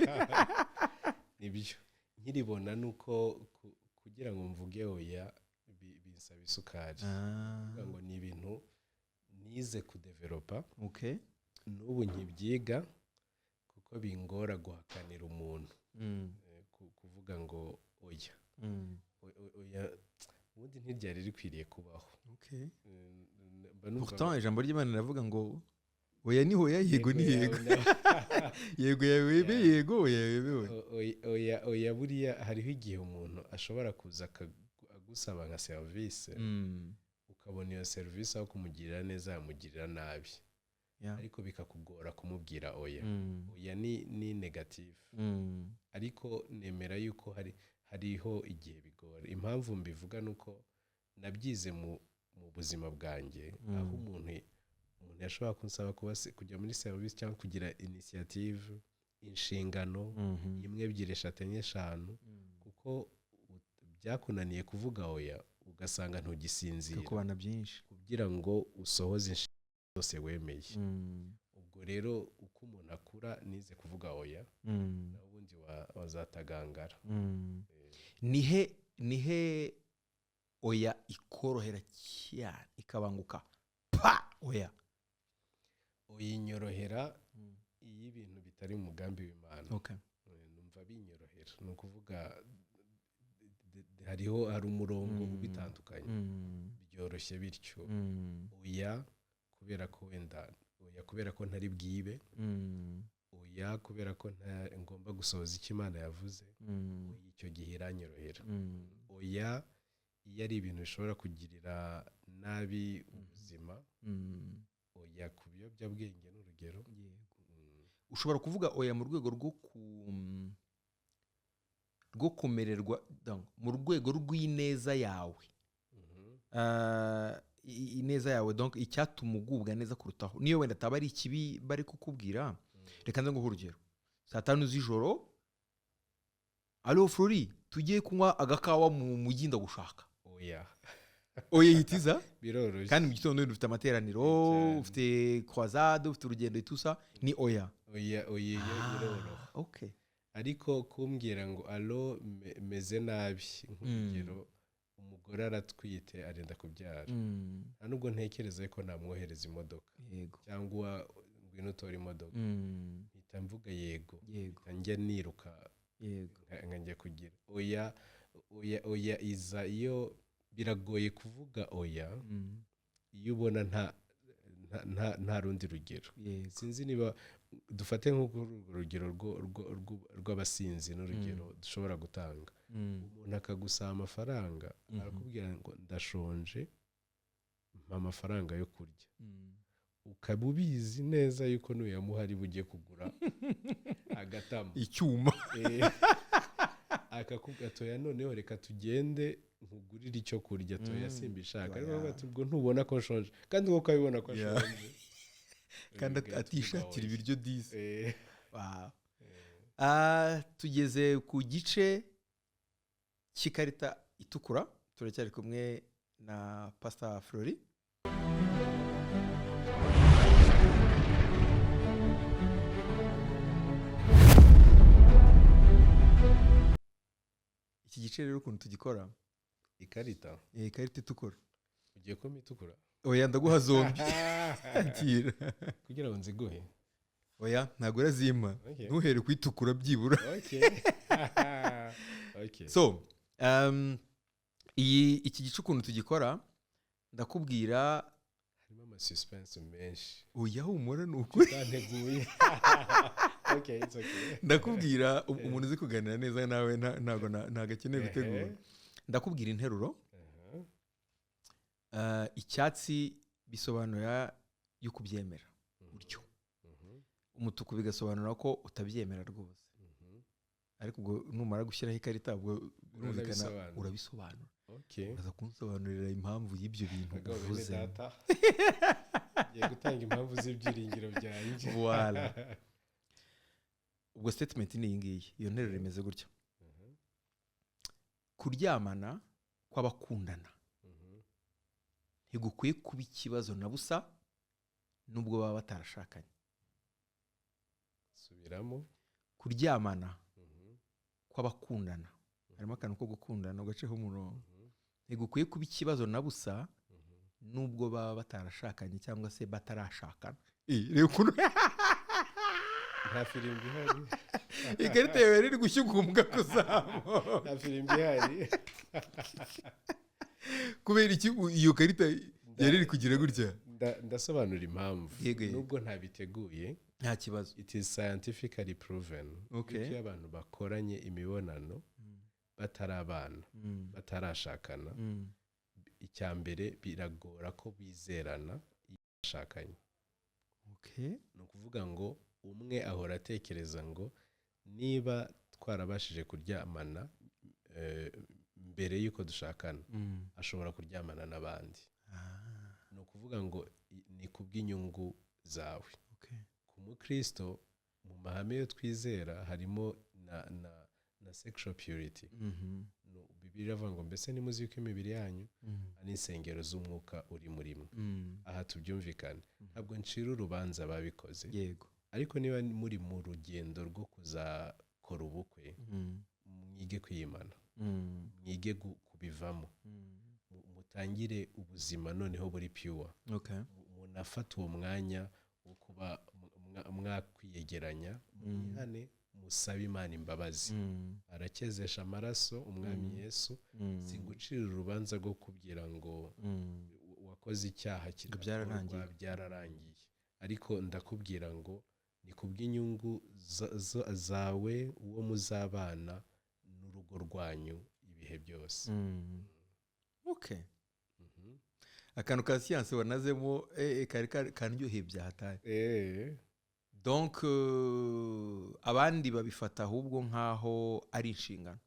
nibyo nkiribona nuko kugira ngo mvuge oya bisaba isukari kuvuga ngo ni ibintu nize kudevelopa okay n'ubu nkibyiga kuko bingora guhakanira umuntu kuvuga ngo oya oya ubundi ntiryari rikwiriye kubaho okay pourtant ijambo ry'Imana riravuga ngo oya ni hoya yego ni yego yego yawe yego oya buriya hariho igihe umuntu ashobora kuza agusaba nka service ukabona iyo service aho kumugirira neza yamugirira nabi ariko bikakugora kumubwira oya oya ni negative ariko nemera yuko hariho igihe bigora impamvu mbivuga nuko nabyize mu buzima bwanjye aho umuntu yashobora kunsaba kujya muri service cyangwa kugira initiative inshingano imwe ebyiri eshatu enye eshanu kuko byakunaniye kuvuga oya ugasanga ntugisinzira kubana byinshi kugira ngo usohoze inshingano zose wemeye ubwo rero uko umuntu akura nize kuvuga oya ubundi wazatagangara nihe oya ikorohera cyane ikabanguka pa oya inyorohera iyo ibintu bitari mu mugambi w'Imana okay numva binyorohera ni ukuvuga hari umurongo ubitandukanye byoroshye bityo oya kubera ko wenda oya kubera ko ntari bwibe oya kubera ko ngomba gusohoza icyo Imana yavuze icyo gihe iranyorohera oya iyo ari ibintu bishobora kugirira nabi ubuzima oya ku biyobyabwenge n'urugero ushobora kuvuga oya mu rwego rwo kumererwa mu rwego rw'ineza yawe ineza yawe donc icyatuma ugubwa neza kurutaho niyo wenda ataba ari ikibi bari kukubwira reka nze nguhe urugero 5:00 z'ijoro alo Flori tugiye kunywa agakawa mu mujyi ndagushaka oya yitiza biroroshye kandi mu gitondo dufite amateraniro ufite croisade ufite urugendo itusa ni oya biroroha okay ariko kumbwira ngo alo meze nabi nk'urugero umugore aratwite arenda kubyara nta nubwo ntekereza ko namwohereza imodoka cyangwa ngwino utora imodoka mpita mvuga yego njya niruka nkajya kugira oya iza iyo biragoye kuvuga oya iyo ubona nta rundi rugero sinzi niba dufate nk'urugero rw'abasinzi n'urugero dushobora gutanga umuntu akagusaba amafaranga arakubwira ngo ndashonje mpa amafaranga yo kurya ukaba ubizi neza yuko nuyamuha ari bujye kugura agatama icyuma akakubwira toya noneho reka tugende nkugurire icyo kurya toya simbishaka ariko ubwo ntubona ko nshonje kandi uko ukabibona ko nshonje kandi atishakira ibiryo dize tugeze ku gice cy'ikarita itukura turacyari kumwe na Pastor Flori iki gice rero ukuntu tugikora ikarita itukura ugiye ko mitukura oya ndaguha zombi kugira ngo nziguhe oya ntabwo urazima ntuhere kwitukura byibura so iki gice ukuntu tugikora ndakubwira harimo amasuspense menshi oya humura ni ukuri ndakubwira umuntu uzi kuganira neza nawe ntabwo akeneye gutegura ndakubwira interuro icyatsi bisobanura yuko ubyemera gutyo umutuku bigasobanura ko utabyemera rwose ariko ubwo numara gushyiraho ikarita ubwo birumvikana urabisobanura uraza kunsobanurira impamvu y'ibyo bintu uvuze ngiye gutanga impamvu z'ibyiringiro byanjye ubwo statement ni iyi ngiyi iyo nteruro imeze gutya kuryamana kw'abakundana ntigukwiye kuba ikibazo na busa nubwo baba batarashakanye. subiramo. Kuryamana kw'abakundana, harimo akantu ko gukundana ugaceho umurongo, ntigukwiye kuba ikibazo na busa nubwo baba batarashakanye cyangwa se batarashakana. Reba ukuntu nta firimbi ihari. ikarita yawe iri gushyugumbwa kuzamuka. nta firimbi ihari. Kubera iki iyo karita yari iri kugira gutya? Ndasobanura impamvu. Yego. Nubwo ntabiteguye, nta kibazo. it is scientifically proven. Okay. Iyo abantu bakoranye imibonano batarabana, batarashakana, icya mbere biragora ko bizerana iyo bashakanye. Okay. Ni ukuvuga ngo umwe ahora atekereza ngo niba twarabashije kuryamana mbere y'uko dushakana, ashobora kuryamana n'abandi. Ni ukuvuga ngo ni kubw'inyungu zawe. Ku mukristo mu mahame yo twizera harimo na sexual purity. Bibiliya iravuga ngo mbese nimuzi yuko imibiri yanyu ari insengero z'umwuka uri muri mwe. Aha tubyumvikane, ntabwo ncira urubanza babikoze. Yego. Ariko niba muri mu rugendo rwo kuzakora ubukwe, mwige kwiyimana, mwige kubivamo, mutangire ubuzima noneho buri pure. Munafata uwo mwanya wo kuba mwakwiyegeranya, mwihane, musabe Imana imbabazi. Arakezesha amaraso umwami Yesu, singucira urubanza rwo kubwira ngo wakoze icyaha byararangiye, ariko ndakubwira ngo ni kubw'inyungu zawe, uwo muzabana n'urugo rwanyu ibihe byose. Okay. Akantu ka siyanse wanazemo kari karyoheye byahataye. Donc abandi babifata ahubwo nkaho ari inshingano.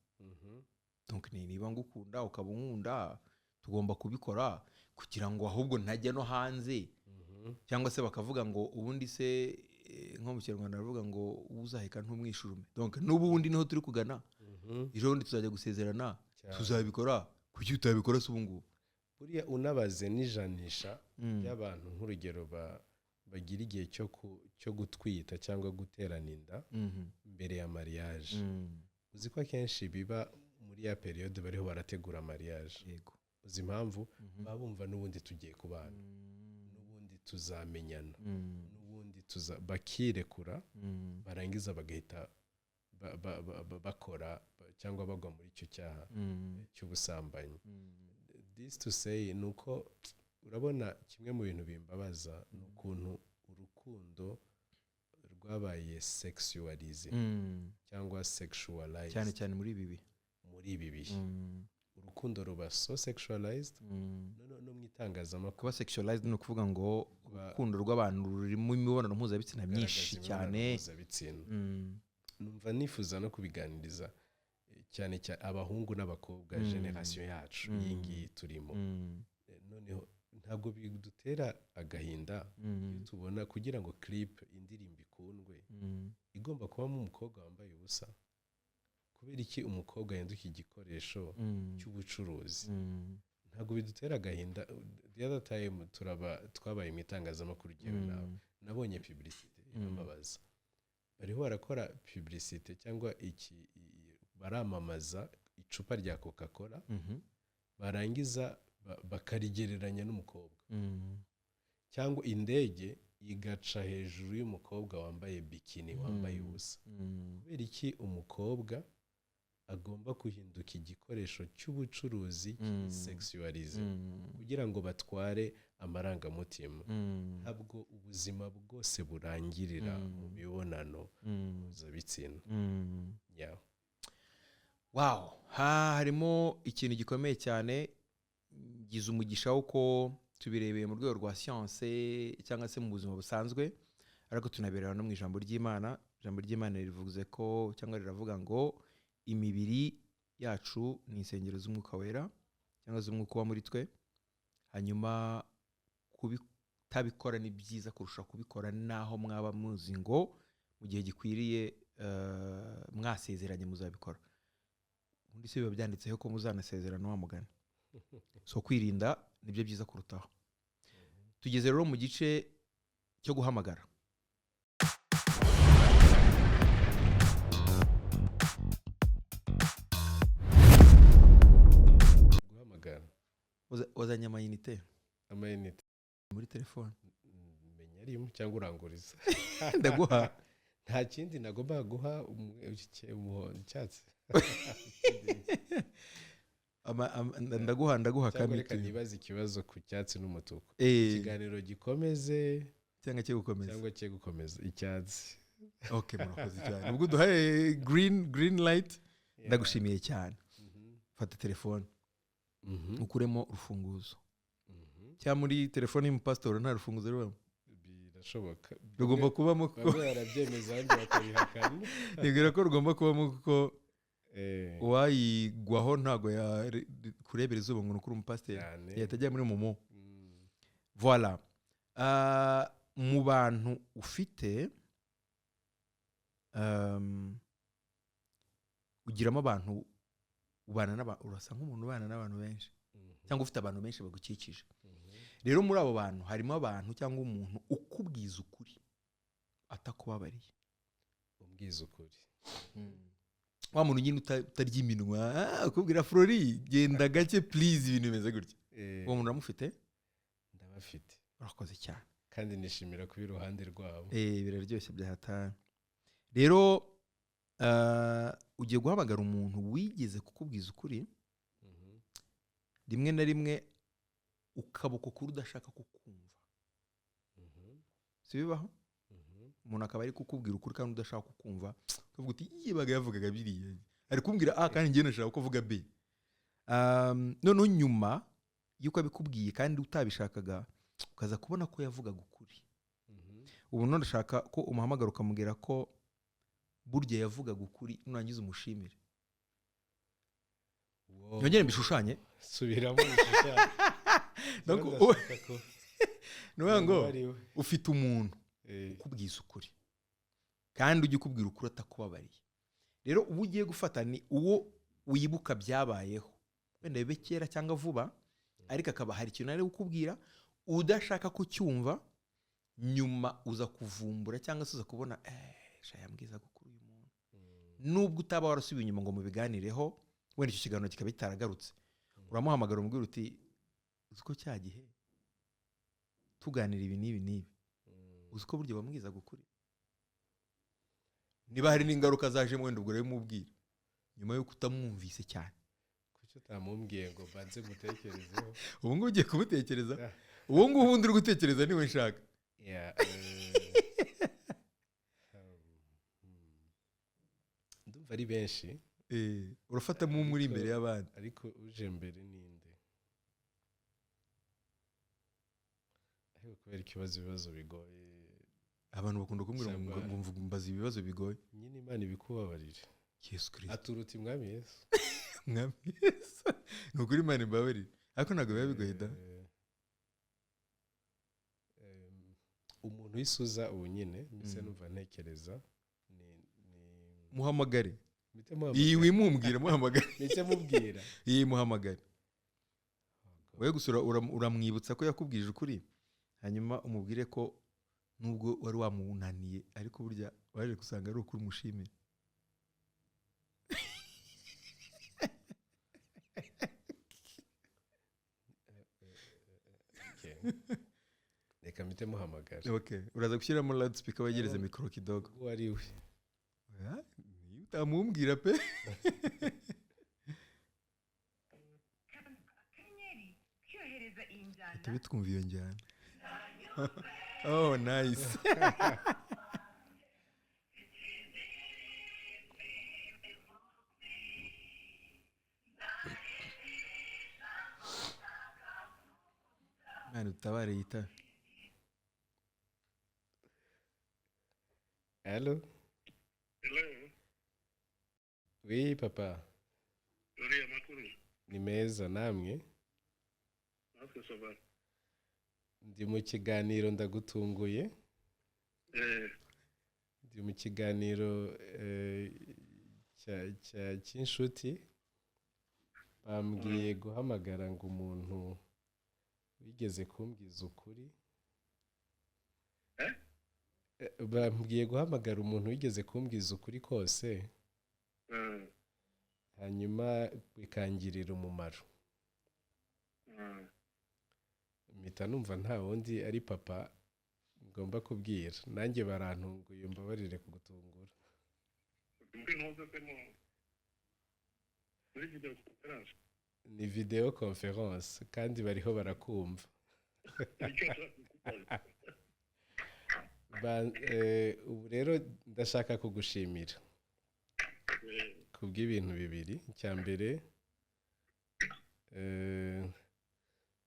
Donc niba ngukunda ukaba unkunda, tugomba kubikora kugira ngo ahubwo ntajya no hanze. Cyangwa se bakavuga ngo ubundi se nko mu Kinyarwanda baravuga ngo uzaheka ntumwishurume. Donc n'ubundi niho turi kugana. Ejo bundi tuzajya gusezerana, tuzabikora. Kuki utabikora se ubu ngubu? Buriya unabaze n'ijanisha y'abantu nk'urugero bagira igihe cyo gutwita cyangwa guterana inda mbere ya mariage. Uzi ko akenshi biba muri ya periode bariho barategura mariage. Yego. Uzi impamvu baba bumva n'ubundi tugiye kubana, n'ubundi tuzamenyana, n'ubundi bakirekura, barangiza bagahita bakora cyangwa bagwa muri icyo cyaha cy'ubusambanyi. This to say ni uko urabona kimwe mu bintu bimbabaza ni ukuntu urukundo rwabaye sexualize cyangwa sexualized cyane cyane muri ibi bihe. Urukundo ruba so sexualized no mu itangazamakuru. Kuba sexualized ni ukuvuga ngo urukundo rw'abantu rurimo imibonano mpuzabitsina myinshi cyane. Numva nifuza no kubiganiriza cyane cyane abahungu n'abakobwa generation yacu iyi ngiyi turimo. Noneho ntabwo bidutera agahinda iyo tubona kugira ngo clip indirimbo ikundwe igomba kubamo umukobwa wambaye ubusa. Kubera iki umukobwa yahinduka igikoresho cy'ubucuruzi? Ntabwo bidutera agahinda. The other time twabaye mu itangazamakuru ryewe nawe nabonye publicité irambabaza. Bariho barakora publicité cyangwa baramamaza icupa rya Coca-Cola, barangiza bakarigereranya n'umukobwa. Cyangwa indege igaca hejuru y'umukobwa wambaye bikini, wambaye ubusa. Kubera iki umukobwa agomba guhinduka igikoresho cy'ubucuruzi sexualize kugira ngo batware amarangamutima? Ntabwo ubuzima bwose burangirira mu mibonano mpuzabitsina. Wow, harimo ikintu gikomeye cyane. Gize umugisha uko tubirebeye mu rwego rwa science cyangwa se mu buzima busanzwe, ariko tunaberera no mu ijambo ry'Imana. Ijambo ry'Imana rivuze ko cyangwa riravuga ngo imibiri yacu ni insengero z'umwuka wera cyangwa z'umwuka wa muri twe. Hanyuma kubitabikora ni byiza kurusha kubikora naho mwaba muzi ngo mu gihe gikwiriye mwasezeranye muzabikora. Ubundi se biba byanditseho ko muzanasezerana wa mugani. So kwirinda nibyo byiza kurutaho. Tugeze rero mu gice cyo guhamagara. guhamagara Wazanye amayinite amayinite muri telefone? menya arimo cyangwa uranguriza Ndaguha. nta kindi nagomba guha icyatsi Ndaguha cyangwa reka kamiti. nibaze ikibazo ku cyatsi n'umutuku. Eh, Ikiganiro gikomeze cyangwa cyo gukomeza. cyangwa cye gukomeza icyatsi. Okay, murakoze cyane. Ubwo duhaye green light. Ndagushimiye cyane. Fata telefone. Ukuremo urufunguzo. Cyangwa muri telefone y'umupastor nta rufunguzo rubamo? Birashoboka. Rugomba kubamo kuko bamwe barabyemeza abandi bakabihakana. nibwira ko rugomba kubamo kuko uwayigwaho ntago kurebera izuba ngo nukuri umupasiteri yatajya muri momo. Voilà. Mu bantu ufite ugiramo abantu ubana n'abantu, urasa nk'umuntu ubana n'abantu benshi cyangwa ufite abantu benshi bagukikije. Rero muri abo bantu harimo abantu cyangwa umuntu ukubwiza ukuri atakubabariye. Ubwiza ukuri. Wa muntu nyine utarya iminwa ukubwira Flori genda gake please ibintu bimeze gutya. Uwo muntu uramufite? Ndabafite. Urakoze cyane. Kandi nishimira kuba iruhande rwabo. Biraryoshye byahatana. Rero ugiye guhamagara umuntu wigeze kukubwiza ukuri, rimwe na rimwe ukaboko kuri udashaka kukumva. Si bibaho? Umuntu akaba ari kukubwira ukuri kandi udashaka kukumva, ukavuga uti yibaga yavugaga biriya, ari kumbwira A kandi njye nashaka kuvuga B. Noneho nyuma yuko abikubwiye kandi utabishakaga ukaza kubona ko yavugaga ukuri. Ubu none ndashaka ko umuhamagara ukamubwira ko burya yavugaga ukuri, nurangiza umushimire. Yongere mbishushanye. Subiramo bishushanye. Nuvuga ngo ufite umuntu ukubwiza ukuri kandi ujye ukubwira ukuri atakubabariye. Rero ubu ugiye gufata ni uwo wibuka byabayeho, wenda bibe kera cyangwa vuba, ariko akaba hari ikintu ari gukubwira udashaka kucyumva, nyuma uza kuvumbura cyangwa se uza kubona yambwiza gukuri uyu muntu. Nubwo utaba warasubiye inyuma ngo mubiganireho, wenda icyo kiganiro kikaba kitaragarutse, uramuhamagara umubwira uti uziko cya gihe tuganira ibi n'ibi uziko buryo bamwiza gukuri. Niba hari n'ingaruka zaje mu wenda ubwo rero mubwira nyuma yo kutamwumvise cyane. Kuki utamumbwiye ngo banze mutekerezeho? Ubu ngubu ugiye kumutekereza? Ubu ngubu undi uri gutekereza niwe nshaka. Ndumva ari benshi. Urafatamo umwe uri imbere y'abandi. Ariko uje mbere ninde? Ariko kubera ibibazo bigoye. Abantu bakunda kumbwira ngo mbaza ibibazo bigoye. Nyine Imana ibikubabarire. Yesu Kristo. Aturuta Mwami Yesu. Mwami Yesu. Nukuri Imana imbabarire. Ariko ntabwo biba bigoye da. Umuntu wisuza ubu nyine mbese numva ntekereza ni muhamagare. Iyi wimumbwira muhamagare. Ndetse mubwira. Iyi muhamagare. Wowe gusura uramwibutsa ko yakubwije ukuri, hanyuma umubwire ko nubwo wari wamunaniye ariko burya waje gusanga ari ukuri umushimire. Reka mpite muhamagara. Okay, uraza gushyiramo loudspeaker wegereze mikoro kidogo. Wari we. Utamumbwira pe. Tubitwumva iyo njyana. Oh, nice. Mwana utabare yita. Hello. Hello. Oui, papa. Uriya makuru. Ni meza namwe. Natwe saba. Ndi mu kiganiro ndagutunguye. Ndi mu kiganiro cy'inshuti. Bambwiye guhamagara ngo umuntu wigeze kumbwiza ukuri. bambwiye guhamagara umuntu wigeze kumbwiza ukuri kose hanyuma bikangirira umumaro mpita numva nta wundi ari papa ngomba kubwira nanjye barantunguye mbabarire kugutungura ni video conference kandi bariho barakumva ubu rero ndashaka kugushimira kubw'ibintu bibiri icya mbere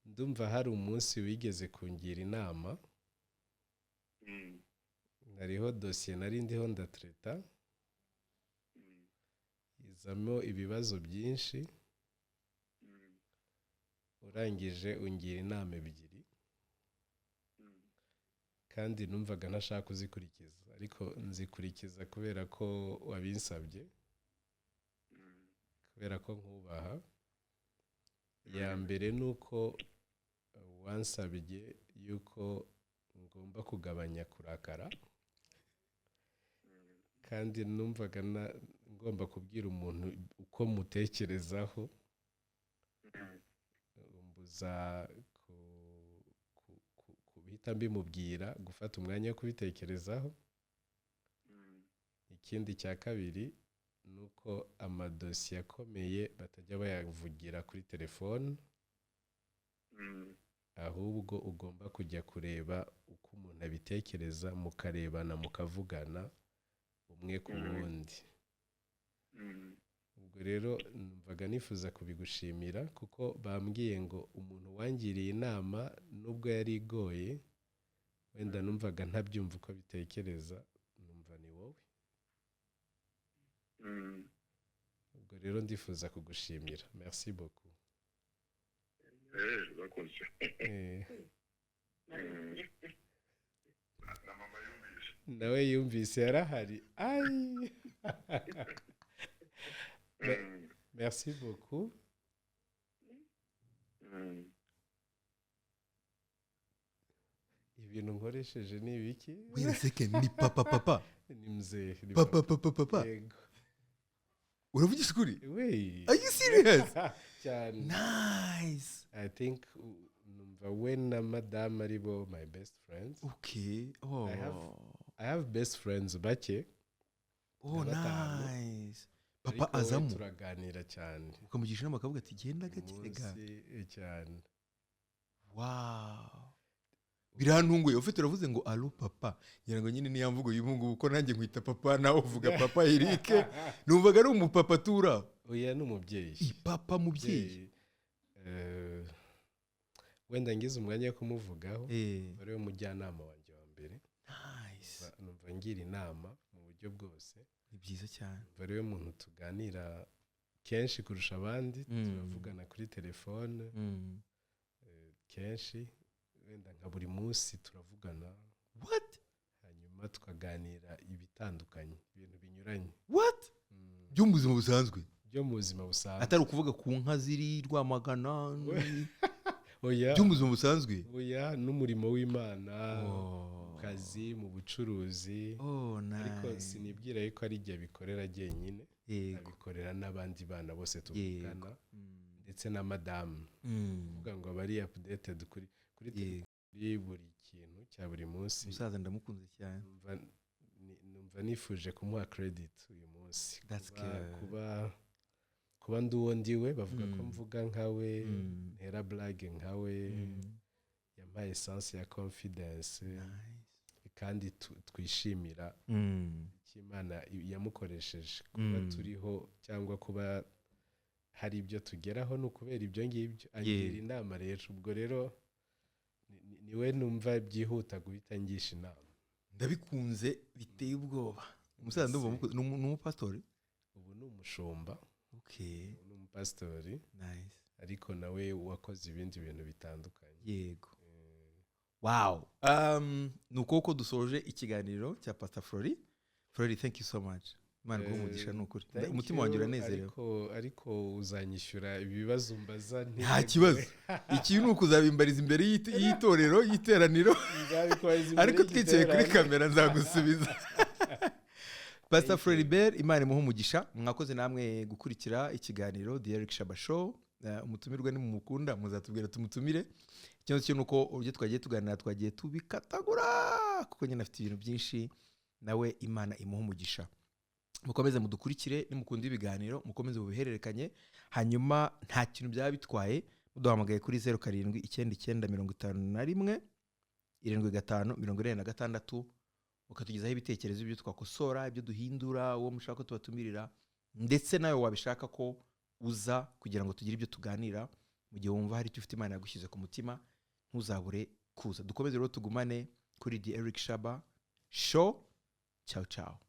ndumva hari umunsi wigeze kungira inama nariho dosiye nari ndiho ndatreta izamo ibibazo byinshi urangije ungira inama ebyiri kandi numvaga ntashaka kuzikurikiza ariko nzikurikiza kubera ko wabinsabye kubera ko nkubaha ya mbere nuko wansabye yuko ngomba kugabanya kurakara kandi numvaga ngomba kubwira umuntu uko mutekerezaho mbuza kubihita mbimubwira gufata umwanya wo kubitekerezaho ikindi cya kabiri nuko amadosiye akomeye batajya bayavugira kuri telefone ahubwo ugomba kujya kureba uko umuntu abitekereza mukarebana mukavugana umwe ku wundi ubwo rero numvaga nifuza kubigushimira kuko bambwiye ngo umuntu wangiriye inama nubwo yari igoye wenda numvaga ntabyumva uko bitekereza numva ni wowe ubwo rero ndifuza kugushimira merci beaucoup bakoze nawe yumvise yarahari ay merci beaucoup ibintu nkoresheje ni ibiki wait a second ni papa ni mzee papa yego uravugisha ukuri we are you serious cyane nice I think numva we na madame ari bo my best friends okay oh I have best friends bake oh batanu. nice papa ariko we azamu turaganira cyane ukamugisha inama akavuga ati genda gakirega umunsi cyane wow birantunguye ufite uravuze ngo alo papa ngira ngo nyine niya mvugo y'ubungu uko nanjye nkwita papa nawe uvuga papa Eric numvaga ari umupapa tura oya n'umubyeyi ipapa mubyeyi wenda ngize umwanya wo kumuvugaho bari we mujyanama wanjye wa mbere nice numva ngira inama mu buryo bwose ni byiza cyane bari we muntu tuganira kenshi kurusha abandi turavugana kuri telefone kenshi wenda nka buri munsi turavugana what hanyuma tukaganira ibitandukanye ibintu binyuranye what byo mu buzima busanzwe byo mu buzima busanzwe atari ukuvuga ku nka ziri Rwamagana oya byo mu buzima busanzwe oya n'umurimo w'Imana mu kazi mu bucuruzi ariko sinibwira yuko ari igihe bikorera jyenyine abikorera n'abandi bana bose tuvugana ndetse na madame kuvuga ngo bari updated kuri buri kintu cya buri munsi umusaza ndamukunze cyane numva nifuje kumuha credit uyu munsi That's kuba ndi uwo ndiwe bavuga ko mvuga nkawe ntera blague nkawe yampaye essence ya confidence kandi twishimira Imana yamukoresheje kuba turiho cyangwa kuba hari ibyo tugeraho no kubera ibyo ngibyo agira inama rero ubwo rero niwe numva byihuta guhita ngisha inama ndabikunze biteye ubwoba umusaza ndumva ni umupastori ubu ni umushumba okay ni umupastori nice ariko nawe wakoze ibindi bintu bitandukanye yego wow nuko dusoje ikiganiro cya Pastor Flory thank you so much Imana iguhe umugisha ni ukuri Thank umutima wanjye you, uranezerewe ariko uzanyishyura ibibazo mbaza nta kibazo iki ni ukuzabimbariza imbere y'itorero y'iteraniro ariko twicaye kuri kamera nzagusubiza Pastor Floribert Imana imuhe umugisha mwakoze namwe gukurikira ikiganiro The Eric Shaba Show umutumirwa ni mumukunda muzatubwira tumutumire ikibazo cyo nuko uryo twagiye tuganira twagiye tubikatagura kuko nyine afite ibintu byinshi nawe Imana imuhe umugisha mukomeze mudukurikire nimukunda ibiganiro mukomeze mubihererekanye hanyuma nta kintu byaba bitwaye muduhamagaye kuri 079951 75 ukatugezaho ibitekerezo by'ibyo twakosora ibyo duhindura uwo mushaka ko tubatumirira ndetse nawe wabishaka ko uza kugira ngo tugire ibyo tuganira mu gihe wumva hari icyo ufite Imana yagushyize ku mutima ntuzabure kuza dukomeze rero tugumane kuri The Eric Shaba Show ciao ciao